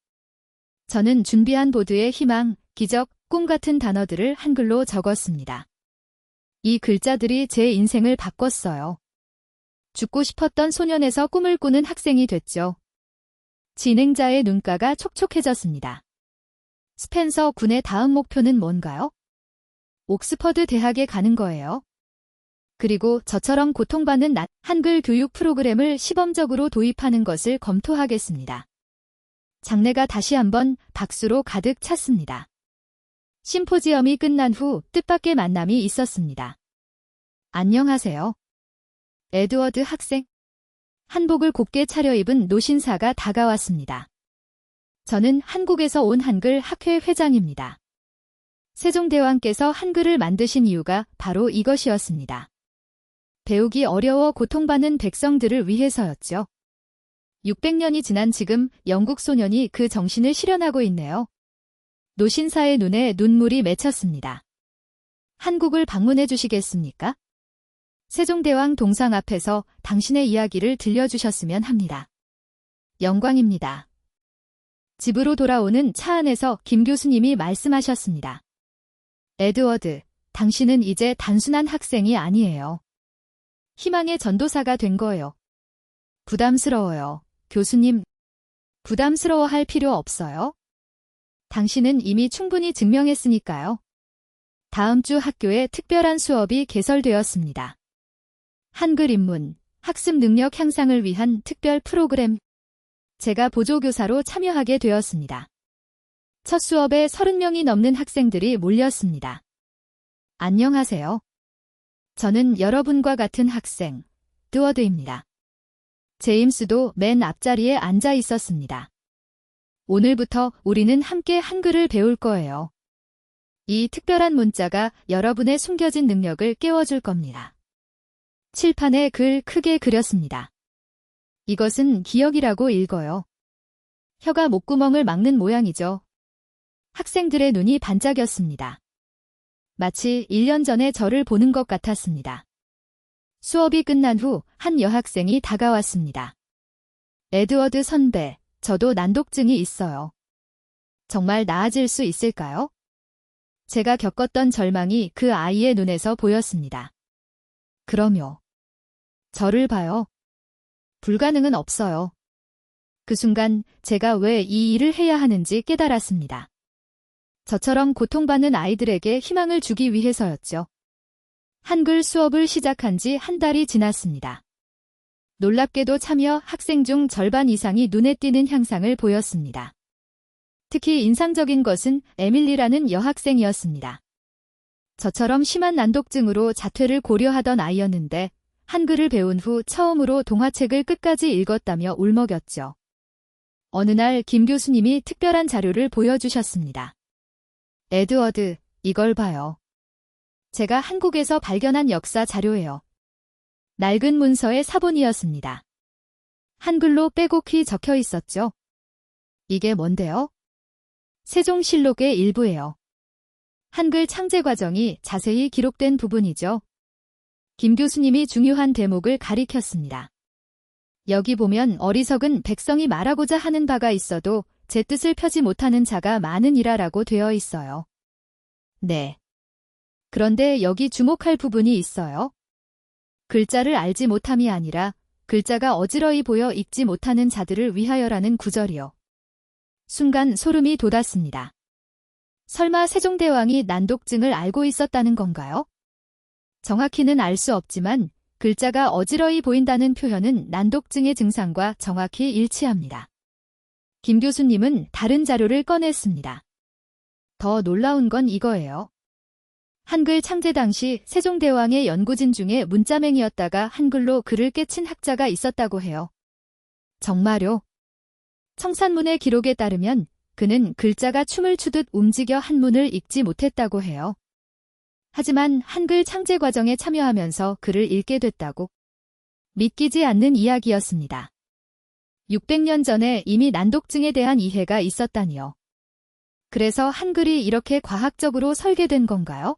저는 준비한 보드에 희망, 기적, 꿈 같은 단어들을 한글로 적었습니다. 이 글자들이 제 인생을 바꿨어요. 죽고 싶었던 소년에서 꿈을 꾸는 학생이 됐죠. 진행자의 눈가가 촉촉해졌습니다. 스펜서 군의 다음 목표는 뭔가요? 옥스퍼드 대학에 가는 거예요. 그리고 저처럼 고통받는 한글 교육 프로그램을 시범적으로 도입하는 것을 검토하겠습니다. 장내가 다시 한번 박수로 가득 찼습니다. 심포지엄이 끝난 후 뜻밖의 만남이 있었습니다. 안녕하세요. 에드워드 학생. 한복을 곱게 차려입은 노신사가 다가왔습니다. 저는 한국에서 온 한글 학회 회장입니다. 세종대왕께서 한글을 만드신 이유가 바로 이것이었습니다. 배우기 어려워 고통받는 백성들을 위해서였죠. 600년이 지난 지금 영국 소년이 그 정신을 실현하고 있네요. 노신사의 눈에 눈물이 맺혔습니다. 한국을 방문해 주시겠습니까? 세종대왕 동상 앞에서 당신의 이야기를 들려주셨으면 합니다. 영광입니다. 집으로 돌아오는 차 안에서 김 교수님이 말씀하셨습니다. 에드워드, 당신은 이제 단순한 학생이 아니에요. 희망의 전도사가 된 거예요. 부담스러워요, 교수님. 부담스러워할 필요 없어요. 당신은 이미 충분히 증명했으니까요. 다음 주 학교에 특별한 수업이 개설되었습니다. 한글 입문, 학습 능력 향상을 위한 특별 프로그램. 제가 보조교사로 참여하게 되었습니다. 첫 수업에 30명이 넘는 학생들이 몰렸습니다. 안녕하세요. 저는 여러분과 같은 학생, 드워드입니다. 제임스도 맨 앞자리에 앉아 있었습니다. 오늘부터 우리는 함께 한글을 배울 거예요. 이 특별한 문자가 여러분의 숨겨진 능력을 깨워줄 겁니다. 칠판에 글 크게 그렸습니다. 이것은 기억이라고 읽어요. 혀가 목구멍을 막는 모양이죠. 학생들의 눈이 반짝였습니다. 마치 1년 전에 저를 보는 것 같았습니다. 수업이 끝난 후 한 여학생이 다가왔습니다. 에드워드 선배, 저도 난독증이 있어요. 정말 나아질 수 있을까요? 제가 겪었던 절망이 그 아이의 눈에서 보였습니다. 그럼요. 저를 봐요. 불가능은 없어요. 그 순간 제가 왜 이 일을 해야 하는지 깨달았습니다. 저처럼 고통받는 아이들에게 희망을 주기 위해서였죠. 한글 수업을 시작한 지 한 달이 지났습니다. 놀랍게도 참여 학생 중 절반 이상이 눈에 띄는 향상을 보였습니다. 특히 인상적인 것은 에밀리라는 여학생이었습니다. 저처럼 심한 난독증으로 자퇴를 고려하던 아이였는데 한글을 배운 후 처음으로 동화책을 끝까지 읽었다며 울먹였죠. 어느 날 김 교수님이 특별한 자료를 보여주셨습니다. 에드워드, 이걸 봐요. 제가 한국에서 발견한 역사 자료예요. 낡은 문서의 사본이었습니다. 한글로 빼곡히 적혀 있었죠. 이게 뭔데요? 세종실록의 일부예요. 한글 창제 과정이 자세히 기록된 부분이죠. 김 교수님이 중요한 대목을 가리켰습니다. 여기 보면 어리석은 백성이 말하고자 하는 바가 있어도 제 뜻을 펴지 못하는 자가 많으니라라고 되어 있어요. 네. 그런데 여기 주목할 부분이 있어요. 글자를 알지 못함이 아니라 글자가 어지러이 보여 읽지 못하는 자들을 위하여라는 구절이요. 순간 소름이 돋았습니다. 설마 세종대왕이 난독증을 알고 있었다는 건가요? 정확히는 알 수 없지만 글자가 어지러이 보인다는 표현은 난독증의 증상과 정확히 일치합니다. 김 교수님은 다른 자료를 꺼냈습니다. 더 놀라운 건 이거예요. 한글 창제 당시 세종대왕의 연구진 중에 문자맹이였다가 한글로 글을 깨친 학자가 있었다고 해요. 정말요? 청산문의 기록에 따르면 그는 글자가 춤을 추듯 움직여 한문을 읽지 못했다고 해요. 하지만 한글 창제 과정에 참여하면서 글을 읽게 됐다고. 믿기지 않는 이야기였습니다. 600년 전에 이미 난독증에 대한 이해가 있었다니요. 그래서 한글이 이렇게 과학적으로 설계된 건가요?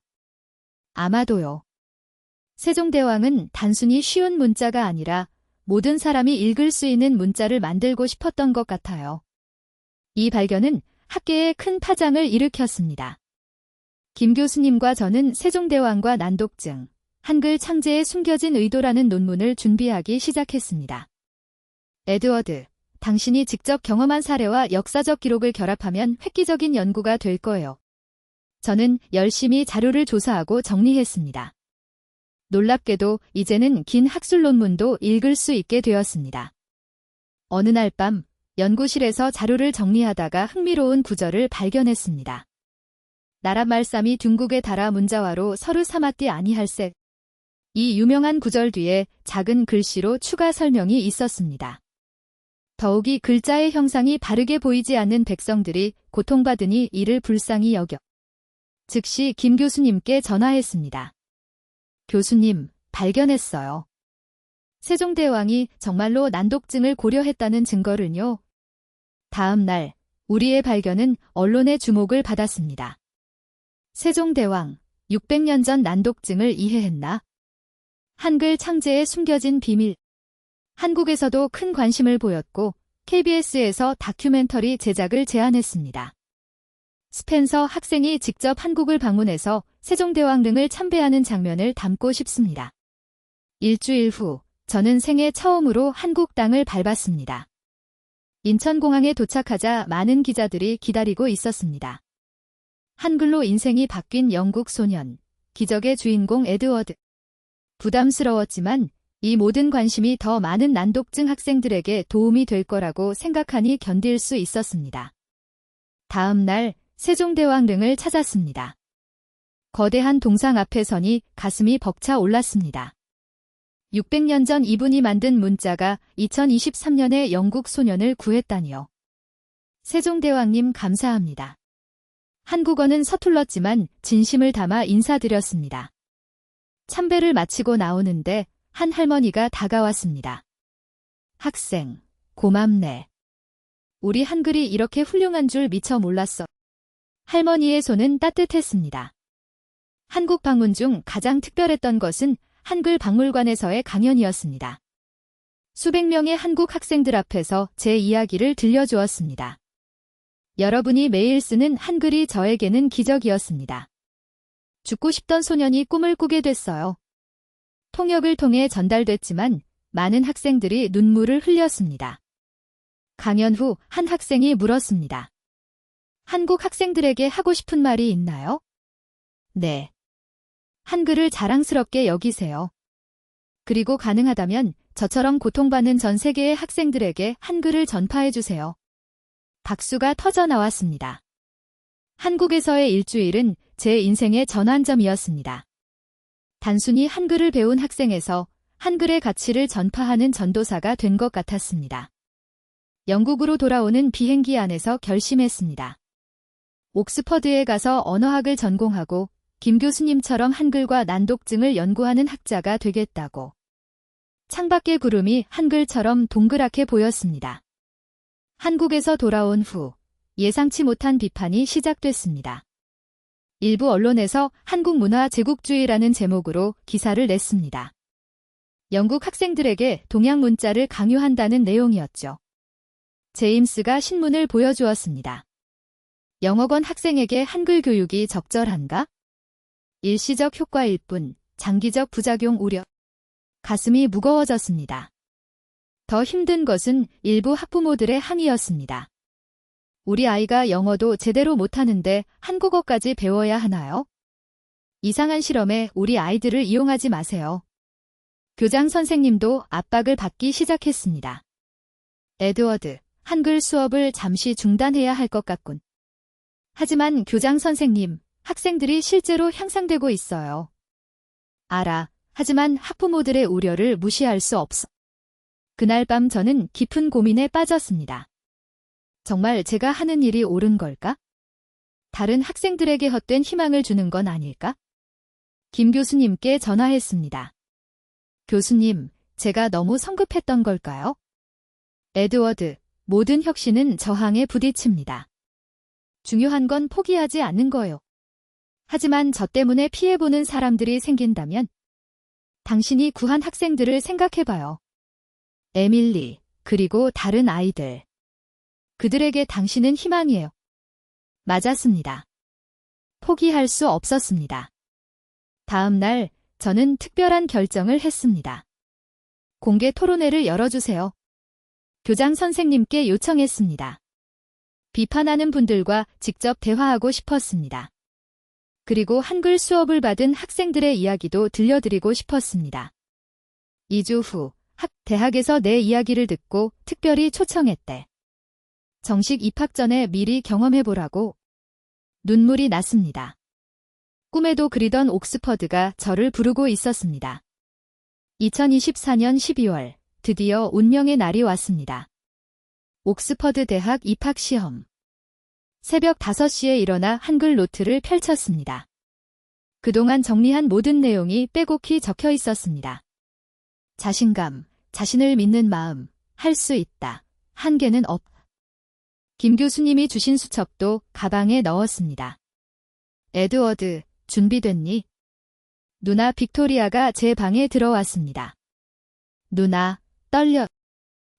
아마도요. 세종대왕은 단순히 쉬운 문자가 아니라 모든 사람이 읽을 수 있는 문자를 만들고 싶었던 것 같아요. 이 발견은 학계에 큰 파장을 일으켰습니다. 김 교수님과 저는 세종대왕과 난독증, 한글 창제에 숨겨진 의도라는 논문을 준비하기 시작했습니다. 에드워드, 당신이 직접 경험한 사례와 역사적 기록을 결합하면 획기적인 연구가 될 거예요. 저는 열심히 자료를 조사하고 정리했습니다. 놀랍게도 이제는 긴 학술 논문도 읽을 수 있게 되었습니다. 어느 날 밤 연구실에서 자료를 정리하다가 흥미로운 구절을 발견했습니다. 나라 말씀이 둥국에 달아 문자와로 서로 삼았디 아니할세. 이 유명한 구절 뒤에 작은 글씨로 추가 설명이 있었습니다. 더욱이 글자의 형상이 바르게 보이지 않는 백성들이 고통받으니 이를 불쌍히 여겨 즉시 김 교수님께 전화했습니다. 교수님, 발견했어요. 세종대왕이 정말로 난독증을 고려했다는 증거를요. 다음 날 우리의 발견은 언론의 주목을 받았습니다. 세종대왕, 600년 전 난독증을 이해했나? 한글 창제에 숨겨진 비밀. 한국에서도 큰 관심을 보였고 KBS에서 다큐멘터리 제작을 제안했습니다. 스펜서 학생이 직접 한국을 방문해서 세종대왕릉을 참배하는 장면을 담고 싶습니다. 일주일 후 저는 생애 처음으로 한국 땅을 밟았습니다. 인천공항에 도착하자 많은 기자들이 기다리고 있었습니다. 한글로 인생이 바뀐 영국 소년, 기적의 주인공 에드워드. 부담스러웠지만 이 모든 관심이 더 많은 난독증 학생들에게 도움이 될 거라고 생각하니 견딜 수 있었습니다. 다음 날 세종대왕릉을 찾았습니다. 거대한 동상 앞에 서니 가슴이 벅차 올랐습니다. 600년 전 이분이 만든 문자가 2023년에 영국 소년을 구했다니요. 세종대왕님 감사합니다. 한국어는 서툴렀지만 진심을 담아 인사드렸습니다. 참배를 마치고 나오는데 한 할머니가 다가왔습니다. 학생, 고맙네. 우리 한글이 이렇게 훌륭한 줄 미처 몰랐어. 할머니의 손은 따뜻했습니다. 한국 방문 중 가장 특별했던 것은 한글 박물관에서의 강연이었습니다. 수백 명의 한국 학생들 앞에서 제 이야기를 들려주었습니다. 여러분이 매일 쓰는 한글이 저에게는 기적이었습니다. 죽고 싶던 소년이 꿈을 꾸게 됐어요. 통역을 통해 전달됐지만 많은 학생들이 눈물을 흘렸습니다. 강연 후 한 학생이 물었습니다. 한국 학생들에게 하고 싶은 말이 있나요? 네. 한글을 자랑스럽게 여기세요. 그리고 가능하다면 저처럼 고통받는 전 세계의 학생들에게 한글을 전파해주세요. 박수가 터져 나왔습니다. 한국에서의 일주일은 제 인생의 전환점이었습니다. 단순히 한글을 배운 학생에서 한글의 가치를 전파하는 전도사가 된 것 같았습니다. 영국으로 돌아오는 비행기 안에서 결심했습니다. 옥스퍼드에 가서 언어학을 전공하고 김 교수님처럼 한글과 난독증을 연구하는 학자가 되겠다고. 창밖의 구름이 한글처럼 동그랗게 보였습니다. 한국에서 돌아온 후 예상치 못한 비판이 시작됐습니다. 일부 언론에서 한국 문화 제국주의라는 제목으로 기사를 냈습니다. 영국 학생들에게 동양 문자를 강요한다는 내용이었죠. 제임스가 신문을 보여주었습니다. 영어권 학생에게 한글 교육이 적절한가? 일시적 효과일 뿐 장기적 부작용 우려. 가슴이 무거워졌습니다. 더 힘든 것은 일부 학부모들의 항의였습니다. 우리 아이가 영어도 제대로 못하는데 한국어까지 배워야 하나요? 이상한 실험에 우리 아이들을 이용하지 마세요. 교장 선생님도 압박을 받기 시작했습니다. 에드워드, 한글 수업을 잠시 중단해야 할 것 같군. 하지만 교장 선생님, 학생들이 실제로 향상되고 있어요. 알아. 하지만 학부모들의 우려를 무시할 수 없어. 그날 밤 저는 깊은 고민에 빠졌습니다. 정말 제가 하는 일이 옳은 걸까? 다른 학생들에게 헛된 희망을 주는 건 아닐까? 김 교수님께 전화했습니다. 교수님, 제가 너무 성급했던 걸까요? 에드워드, 모든 혁신은 저항에 부딪힙니다. 중요한 건 포기하지 않는 거예요. 하지만 저 때문에 피해보는 사람들이 생긴다면 당신이 구한 학생들을 생각해봐요. 에밀리, 그리고 다른 아이들. 그들에게 당신은 희망이에요. 맞았습니다. 포기할 수 없었습니다. 다음 날 저는 특별한 결정을 했습니다. 공개 토론회를 열어주세요. 교장 선생님께 요청했습니다. 비판하는 분들과 직접 대화하고 싶었습니다. 그리고 한글 수업을 받은 학생들의 이야기도 들려드리고 싶었습니다. 2주 후 대학에서 내 이야기를 듣고 특별히 초청했대. 정식 입학 전에 미리 경험해보라고. 눈물이 났습니다. 꿈에도 그리던 옥스퍼드가 저를 부르고 있었습니다. 2024년 12월, 드디어 운명의 날이 왔습니다. 옥스퍼드 대학 입학 시험. 새벽 5시에 일어나 한글 노트를 펼쳤습니다. 그동안 정리한 모든 내용이 빼곡히 적혀 있었습니다. 자신감, 자신을 믿는 마음, 할 수 있다. 한계는 없. 김 교수님이 주신 수첩도 가방에 넣었습니다. 에드워드, 준비됐니? 누나 빅토리아가 제 방에 들어왔습니다. 누나, 떨려.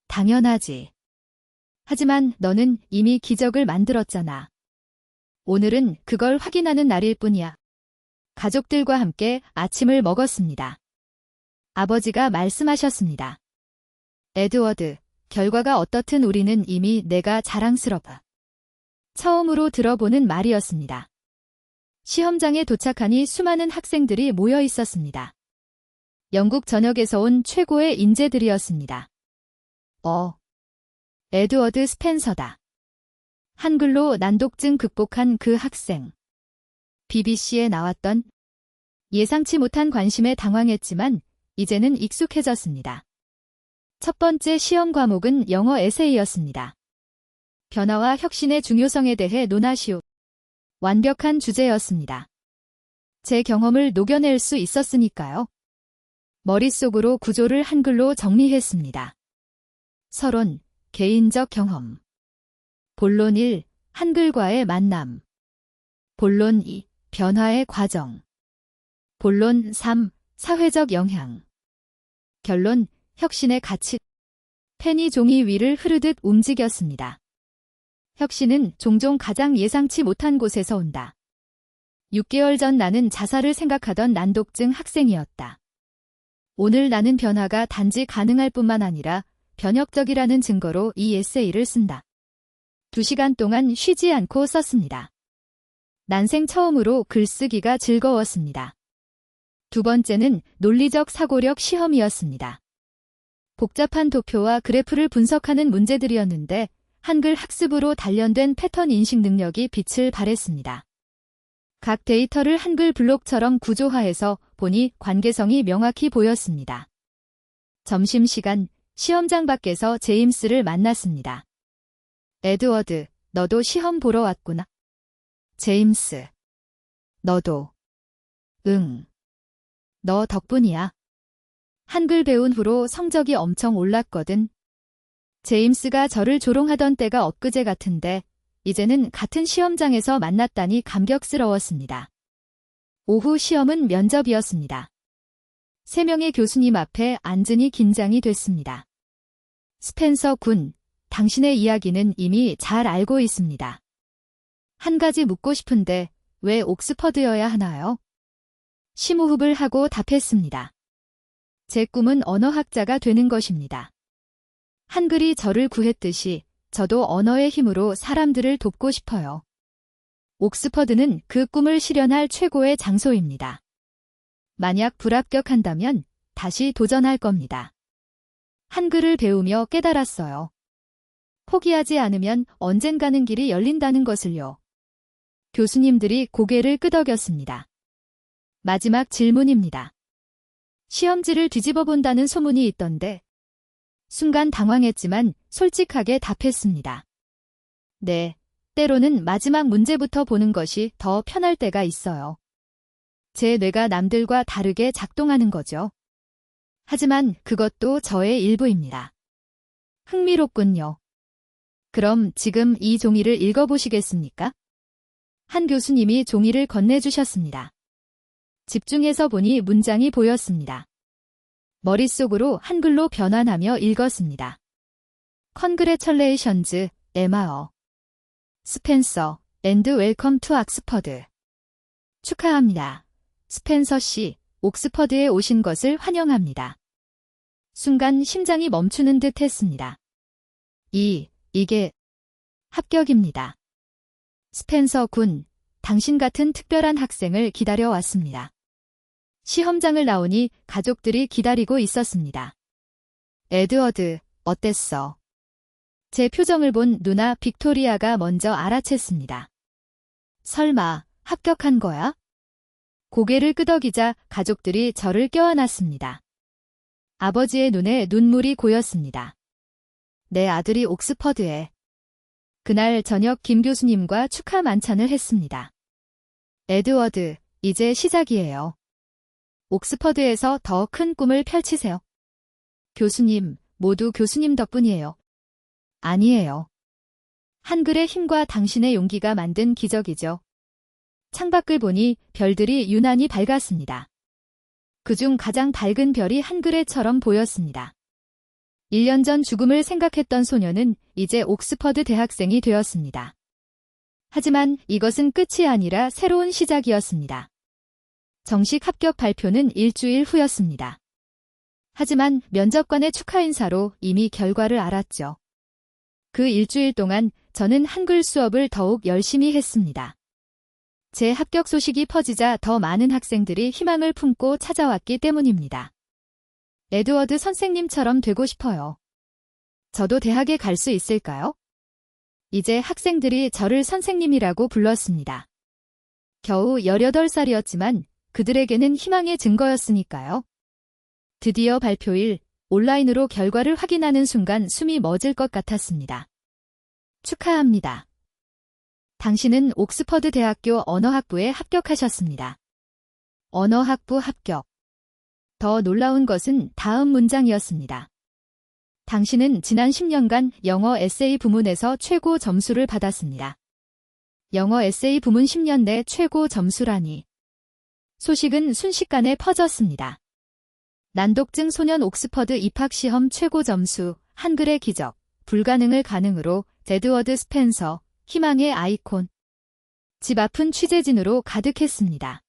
당연하지. 하지만 너는 이미 기적을 만들었잖아. 오늘은 그걸 확인하는 날일 뿐이야. 가족들과 함께 아침을 먹었습니다. 아버지가 말씀하셨습니다. 에드워드, 결과가 어떻든 우리는 이미 내가 자랑스럽다. 처음으로 들어보는 말이었습니다. 시험장에 도착하니 수많은 학생들이 모여 있었습니다. 영국 전역에서 온 최고의 인재들이었습니다. 에드워드 스펜서다. 한글로 난독증 극복한 그 학생. BBC에 나왔던. 예상치 못한 관심에 당황했지만 이제는 익숙해졌습니다. 첫 번째 시험 과목은 영어 에세이였습니다. 변화와 혁신의 중요성에 대해 논하시오. 완벽한 주제였습니다. 제 경험을 녹여낼 수 있었으니까요. 머릿속으로 구조를 한글로 정리했습니다. 서론, 개인적 경험. 본론 1, 한글과의 만남. 본론 2, 변화의 과정. 본론 3, 사회적 영향. 결론, 혁신의 가치. 펜이 종이 위를 흐르듯 움직였습니다. 혁신은 종종 가장 예상치 못한 곳에서 온다. 6개월 전 나는 자살을 생각하던 난독증 학생이었다. 오늘 나는 변화가 단지 가능할 뿐만 아니라 변혁적이라는 증거로 이 에세이를 쓴다. 2시간 동안 쉬지 않고 썼습니다. 난생 처음으로 글쓰기가 즐거웠습니다. 두 번째는 논리적 사고력 시험이었습니다. 복잡한 도표와 그래프를 분석하는 문제들이었는데 한글 학습으로 단련된 패턴 인식 능력이 빛을 발했습니다. 각 데이터를 한글 블록처럼 구조화해서 보니 관계성이 명확히 보였습니다. 점심시간, 시험장 밖에서 제임스를 만났습니다. 에드워드, 너도 시험 보러 왔구나. 제임스. 너도. 응. 너 덕분이야. 한글 배운 후로 성적이 엄청 올랐거든. 제임스가 저를 조롱하던 때가 엊그제 같은데 이제는 같은 시험장에서 만났다니 감격스러웠습니다. 오후 시험은 면접이었습니다. 3명의 교수님 앞에 앉으니 긴장이 됐습니다. 스펜서 군, 당신의 이야기는 이미 잘 알고 있습니다. 한 가지 묻고 싶은데 왜 옥스퍼드여야 하나요? 심호흡을 하고 답했습니다. 제 꿈은 언어학자가 되는 것입니다. 한글이 저를 구했듯이 저도 언어의 힘으로 사람들을 돕고 싶어요. 옥스퍼드는 그 꿈을 실현할 최고의 장소입니다. 만약 불합격한다면 다시 도전할 겁니다. 한글을 배우며 깨달았어요. 포기하지 않으면 언젠가는 길이 열린다는 것을요. 교수님들이 고개를 끄덕였습니다. 마지막 질문입니다. 시험지를 뒤집어 본다는 소문이 있던데. 순간 당황했지만 솔직하게 답했습니다. 네, 때로는 마지막 문제부터 보는 것이 더 편할 때가 있어요. 제 뇌가 남들과 다르게 작동하는 거죠. 하지만 그것도 저의 일부입니다. 흥미롭군요. 그럼 지금 이 종이를 읽어보시겠습니까? 한 교수님이 종이를 건네주셨습니다. 집중해서 보니 문장이 보였습니다. 머릿속으로 한글로 변환하며 읽었습니다. Congratulations, Emma. 스펜서, and welcome to Oxford. 축하합니다. 스펜서 씨, 옥스퍼드에 오신 것을 환영합니다. 순간 심장이 멈추는 듯 했습니다. 이게 합격입니다. 스펜서 군, 당신 같은 특별한 학생을 기다려왔습니다. 시험장을 나오니 가족들이 기다리고 있었습니다. 에드워드, 어땠어? 제 표정을 본 누나 빅토리아가 먼저 알아챘습니다. 설마 합격한 거야? 고개를 끄덕이자 가족들이 저를 껴안았습니다. 아버지의 눈에 눈물이 고였습니다. 내 아들이 옥스퍼드에. 그날 저녁 김 교수님과 축하 만찬을 했습니다. 에드워드, 이제 시작이에요. 옥스퍼드에서 더 큰 꿈을 펼치세요. 교수님, 모두 교수님 덕분이에요. 아니에요. 한글의 힘과 당신의 용기가 만든 기적이죠. 창밖을 보니 별들이 유난히 밝았습니다. 그중 가장 밝은 별이 한글의처럼 보였습니다. 1년 전 죽음을 생각했던 소녀는 이제 옥스퍼드 대학생이 되었습니다. 하지만 이것은 끝이 아니라 새로운 시작이었습니다. 정식 합격 발표는 일주일 후였습니다. 하지만 면접관의 축하 인사로 이미 결과를 알았죠. 그 일주일 동안 저는 한글 수업을 더욱 열심히 했습니다. 제 합격 소식이 퍼지자 더 많은 학생들이 희망을 품고 찾아왔기 때문입니다. 에드워드 선생님처럼 되고 싶어요. 저도 대학에 갈 수 있을까요? 이제 학생들이 저를 선생님이라고 불렀습니다. 겨우 18살이었지만 그들에게는 희망의 증거였으니까요. 드디어 발표일, 온라인으로 결과를 확인하는 순간 숨이 멎을 것 같았습니다. 축하합니다. 당신은 옥스퍼드 대학교 언어학부에 합격하셨습니다. 언어학부 합격. 더 놀라운 것은 다음 문장이었습니다. 당신은 지난 10년간 영어 에세이 부문에서 최고 점수를 받았습니다. 영어 에세이 부문 10년 내 최고 점수라니. 소식은 순식간에 퍼졌습니다. 난독증 소년 옥스퍼드 입학시험 최고 점수, 한글의 기적, 불가능을 가능으로 에드워드 스펜서, 희망의 아이콘. 집 앞은 취재진으로 가득했습니다.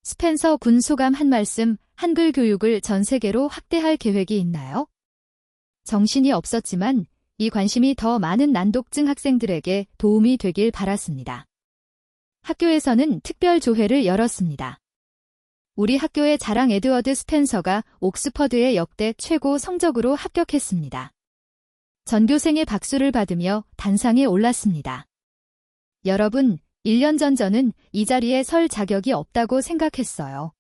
스펜서 군 소감 한 말씀, 한글 교육을 전 세계로 확대할 계획이 있나요? 정신이 없었지만 이 관심이 더 많은 난독증 학생들에게 도움이 되길 바랐습니다. 학교에서는 특별 조회를 열었습니다. 우리 학교의 자랑 에드워드 스펜서가 옥스퍼드의 역대 최고 성적으로 합격했습니다. 전교생의 박수를 받으며 단상에 올랐습니다. 여러분, 1년 전 저는 이 자리에 설 자격이 없다고 생각했어요.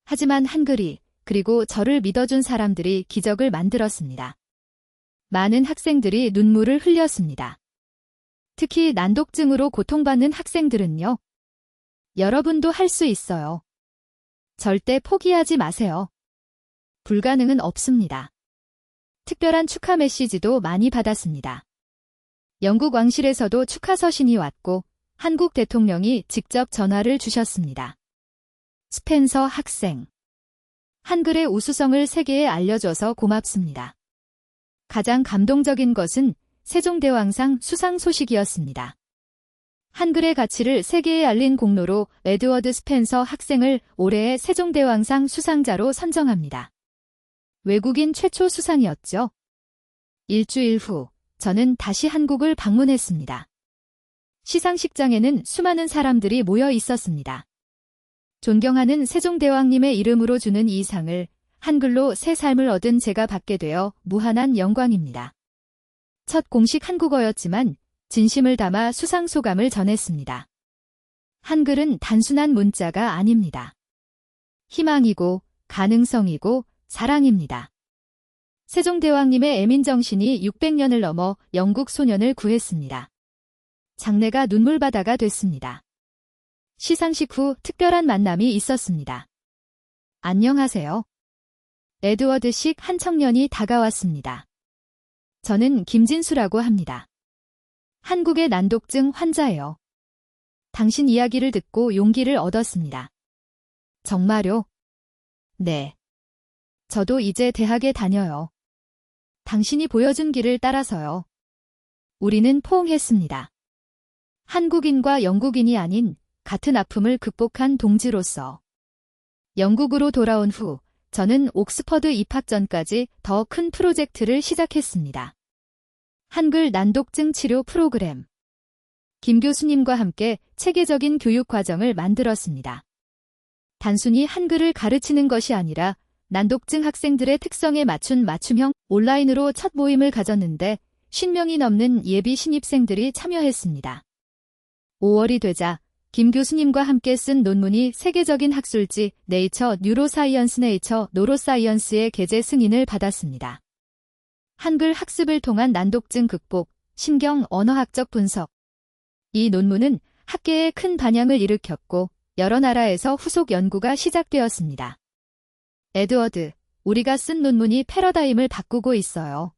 하지만 한글이, 그리고 저를 믿어준 사람들이 기적을 만들었습니다. 많은 학생들이 눈물을 흘렸습니다. 특히 난독증으로 고통받는 학생들은요. 여러분도 할 수 있어요. 절대 포기하지 마세요. 불가능은 없습니다. 특별한 축하 메시지도 많이 받았습니다. 영국 왕실에서도 축하 서신이 왔고 한국 대통령이 직접 전화를 주셨습니다. 스펜서 학생. 한글의 우수성을 세계에 알려줘서 고맙습니다. 가장 감동적인 것은 세종대왕상 수상 소식이었습니다. 한글의 가치를 세계에 알린 공로로 에드워드 스펜서 학생을 올해의 세종대왕상 수상자로 선정합니다. 외국인 최초 수상이었죠. 일주일 후, 저는 다시 한국을 방문했습니다. 시상식장에는 수많은 사람들이 모여 있었습니다. 존경하는 세종대왕님의 이름으로 주는 이 상을 한글로 새 삶을 얻은 제가 받게 되어 무한한 영광입니다. 첫 공식 한국어였지만 진심을 담아 수상 소감을 전했습니다. 한글은 단순한 문자가 아닙니다. 희망이고 가능성이고 사랑입니다. 세종대왕님의 애민정신이 600년을 넘어 영국 소년을 구했습니다. 장래가 눈물바다가 됐습니다. 시상식 후 특별한 만남이 있었습니다. 안녕하세요. 에드워드식 한 청년이 다가왔습니다. 저는 김진수라고 합니다. 한국의 난독증 환자예요. 당신 이야기를 듣고 용기를 얻었습니다. 정말요? 네. 저도 이제 대학에 다녀요. 당신이 보여준 길을 따라서요. 우리는 포옹했습니다. 한국인과 영국인이 아닌 같은 아픔을 극복한 동지로서. 영국으로 돌아온 후 저는 옥스퍼드 입학 전까지 더 큰 프로젝트를 시작했습니다. 한글 난독증 치료 프로그램. 김 교수님과 함께 체계적인 교육 과정을 만들었습니다. 단순히 한글을 가르치는 것이 아니라 난독증 학생들의 특성에 맞춘 맞춤형 온라인으로 첫 모임을 가졌는데 50명이 넘는 예비 신입생들이 참여했습니다. 5월이 되자 김 교수님과 함께 쓴 논문이 세계적인 학술지 네이처 뉴로사이언스 네이처 노로사이언스의 게재 승인을 받았습니다. 한글 학습을 통한 난독증 극복, 신경 언어학적 분석. 이 논문은 학계에 큰 반향을 일으켰고 여러 나라에서 후속 연구가 시작되었습니다. 에드워드, 우리가 쓴 논문이 패러다임을 바꾸고 있어요.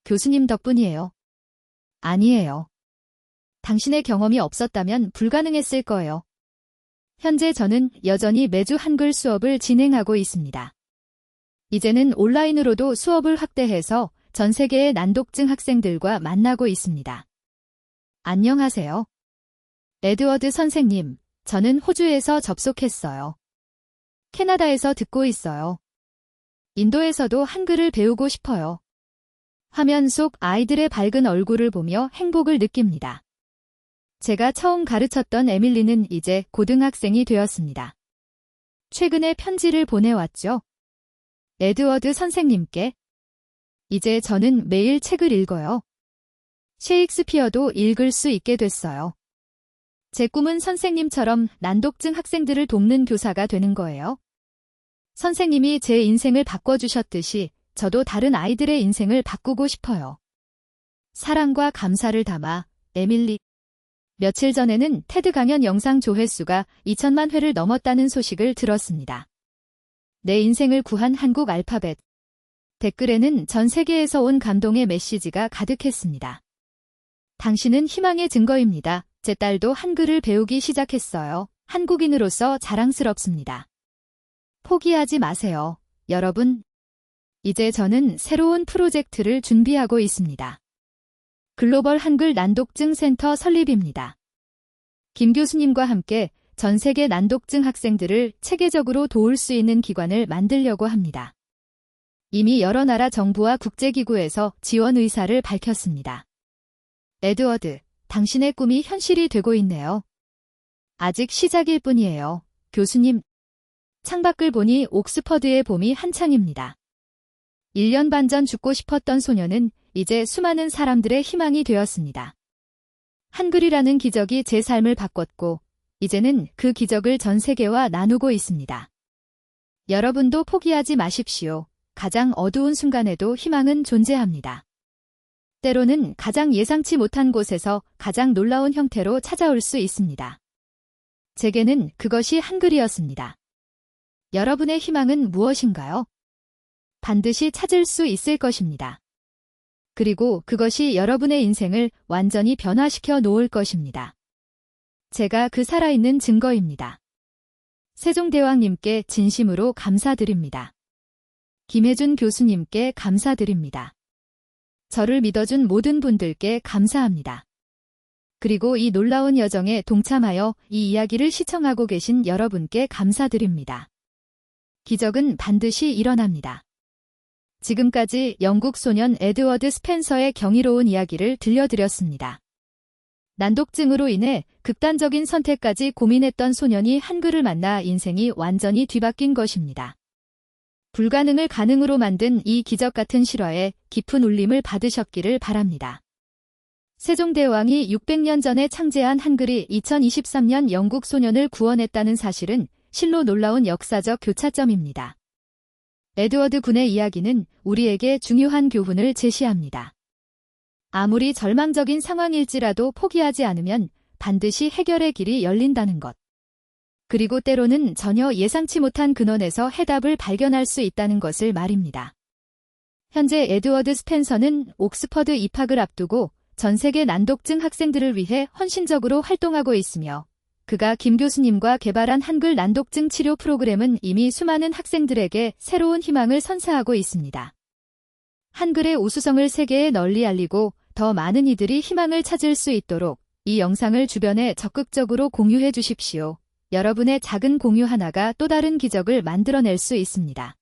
교수님 덕분이에요. 아니에요. 당신의 경험이 없었다면 불가능했을 거예요. 현재 저는 여전히 매주 한글 수업을 진행하고 있습니다. 이제는 온라인으로도 수업을 확대해서 전 세계의 난독증 학생들과 만나고 있습니다. 안녕하세요. 에드워드 선생님, 저는 호주에서 접속했어요. 캐나다에서 듣고 있어요. 인도에서도 한글을 배우고 싶어요. 화면 속 아이들의 밝은 얼굴을 보며 행복을 느낍니다. 제가 처음 가르쳤던 에밀리는 이제 고등학생이 되었습니다. 최근에 편지를 보내왔죠. 에드워드 선생님께. 이제 저는 매일 책을 읽어요. 셰익스피어도 읽을 수 있게 됐어요. 제 꿈은 선생님처럼 난독증 학생들을 돕는 교사가 되는 거예요. 선생님이 제 인생을 바꿔주셨듯이 저도 다른 아이들의 인생을 바꾸고 싶어요. 사랑과 감사를 담아, 에밀리. 며칠 전에는 테드 강연 영상 조회수가 2천만 회를 넘었다는 소식을 들었습니다. 내 인생을 구한 한국 알파벳. 댓글에는 전 세계에서 온 감동의 메시지가 가득했습니다. 당신은 희망의 증거입니다. 제 딸도 한글을 배우기 시작했어요. 한국인으로서 자랑스럽습니다. 포기하지 마세요, 여러분. 이제 저는 새로운 프로젝트를 준비하고 있습니다. 글로벌 한글 난독증 센터 설립입니다. 김 교수님과 함께 전 세계 난독증 학생들을 체계적으로 도울 수 있는 기관을 만들려고 합니다. 이미 여러 나라 정부와 국제기구에서 지원 의사를 밝혔습니다. 에드워드, 당신의 꿈이 현실이 되고 있네요. 아직 시작일 뿐이에요, 교수님. 창밖을 보니 옥스퍼드의 봄이 한창입니다. 1년 반 전 죽고 싶었던 소녀는 이제 수많은 사람들의 희망이 되었습니다. 한글이라는 기적이 제 삶을 바꿨고 이제는 그 기적을 전 세계와 나누고 있습니다. 여러분도 포기하지 마십시오. 가장 어두운 순간에도 희망은 존재합니다. 때로는 가장 예상치 못한 곳에서 가장 놀라운 형태로 찾아올 수 있습니다. 제게는 그것이 한글이었습니다. 여러분의 희망은 무엇인가요? 반드시 찾을 수 있을 것입니다. 그리고 그것이 여러분의 인생을 완전히 변화시켜 놓을 것입니다. 제가 그 살아있는 증거입니다. 세종대왕님께 진심으로 감사드립니다. 김혜준 교수님께 감사드립니다. 저를 믿어준 모든 분들께 감사합니다. 그리고 이 놀라운 여정에 동참하여 이 이야기를 시청하고 계신 여러분께 감사드립니다. 기적은 반드시 일어납니다. 지금까지 영국 소년 에드워드 스펜서의 경이로운 이야기를 들려드렸습니다. 난독증으로 인해 극단적인 선택까지 고민했던 소년이 한글을 만나 인생이 완전히 뒤바뀐 것입니다. 불가능을 가능으로 만든 이 기적 같은 실화에 깊은 울림을 받으셨기를 바랍니다. 세종대왕이 600년 전에 창제한 한글이 2023년 영국 소년을 구원했다는 사실은 실로 놀라운 역사적 교차점입니다. 에드워드 군의 이야기는 우리에게 중요한 교훈을 제시합니다. 아무리 절망적인 상황일지라도 포기하지 않으면 반드시 해결의 길이 열린다는 것. 그리고 때로는 전혀 예상치 못한 근원에서 해답을 발견할 수 있다는 것을 말입니다. 현재 에드워드 스펜서는 옥스퍼드 입학을 앞두고 전 세계 난독증 학생들을 위해 헌신적으로 활동하고 있으며 그가 김 교수님과 개발한 한글 난독증 치료 프로그램은 이미 수많은 학생들에게 새로운 희망을 선사하고 있습니다. 한글의 우수성을 세계에 널리 알리고 더 많은 이들이 희망을 찾을 수 있도록 이 영상을 주변에 적극적으로 공유해 주십시오. 여러분의 작은 공유 하나가 또 다른 기적을 만들어낼 수 있습니다.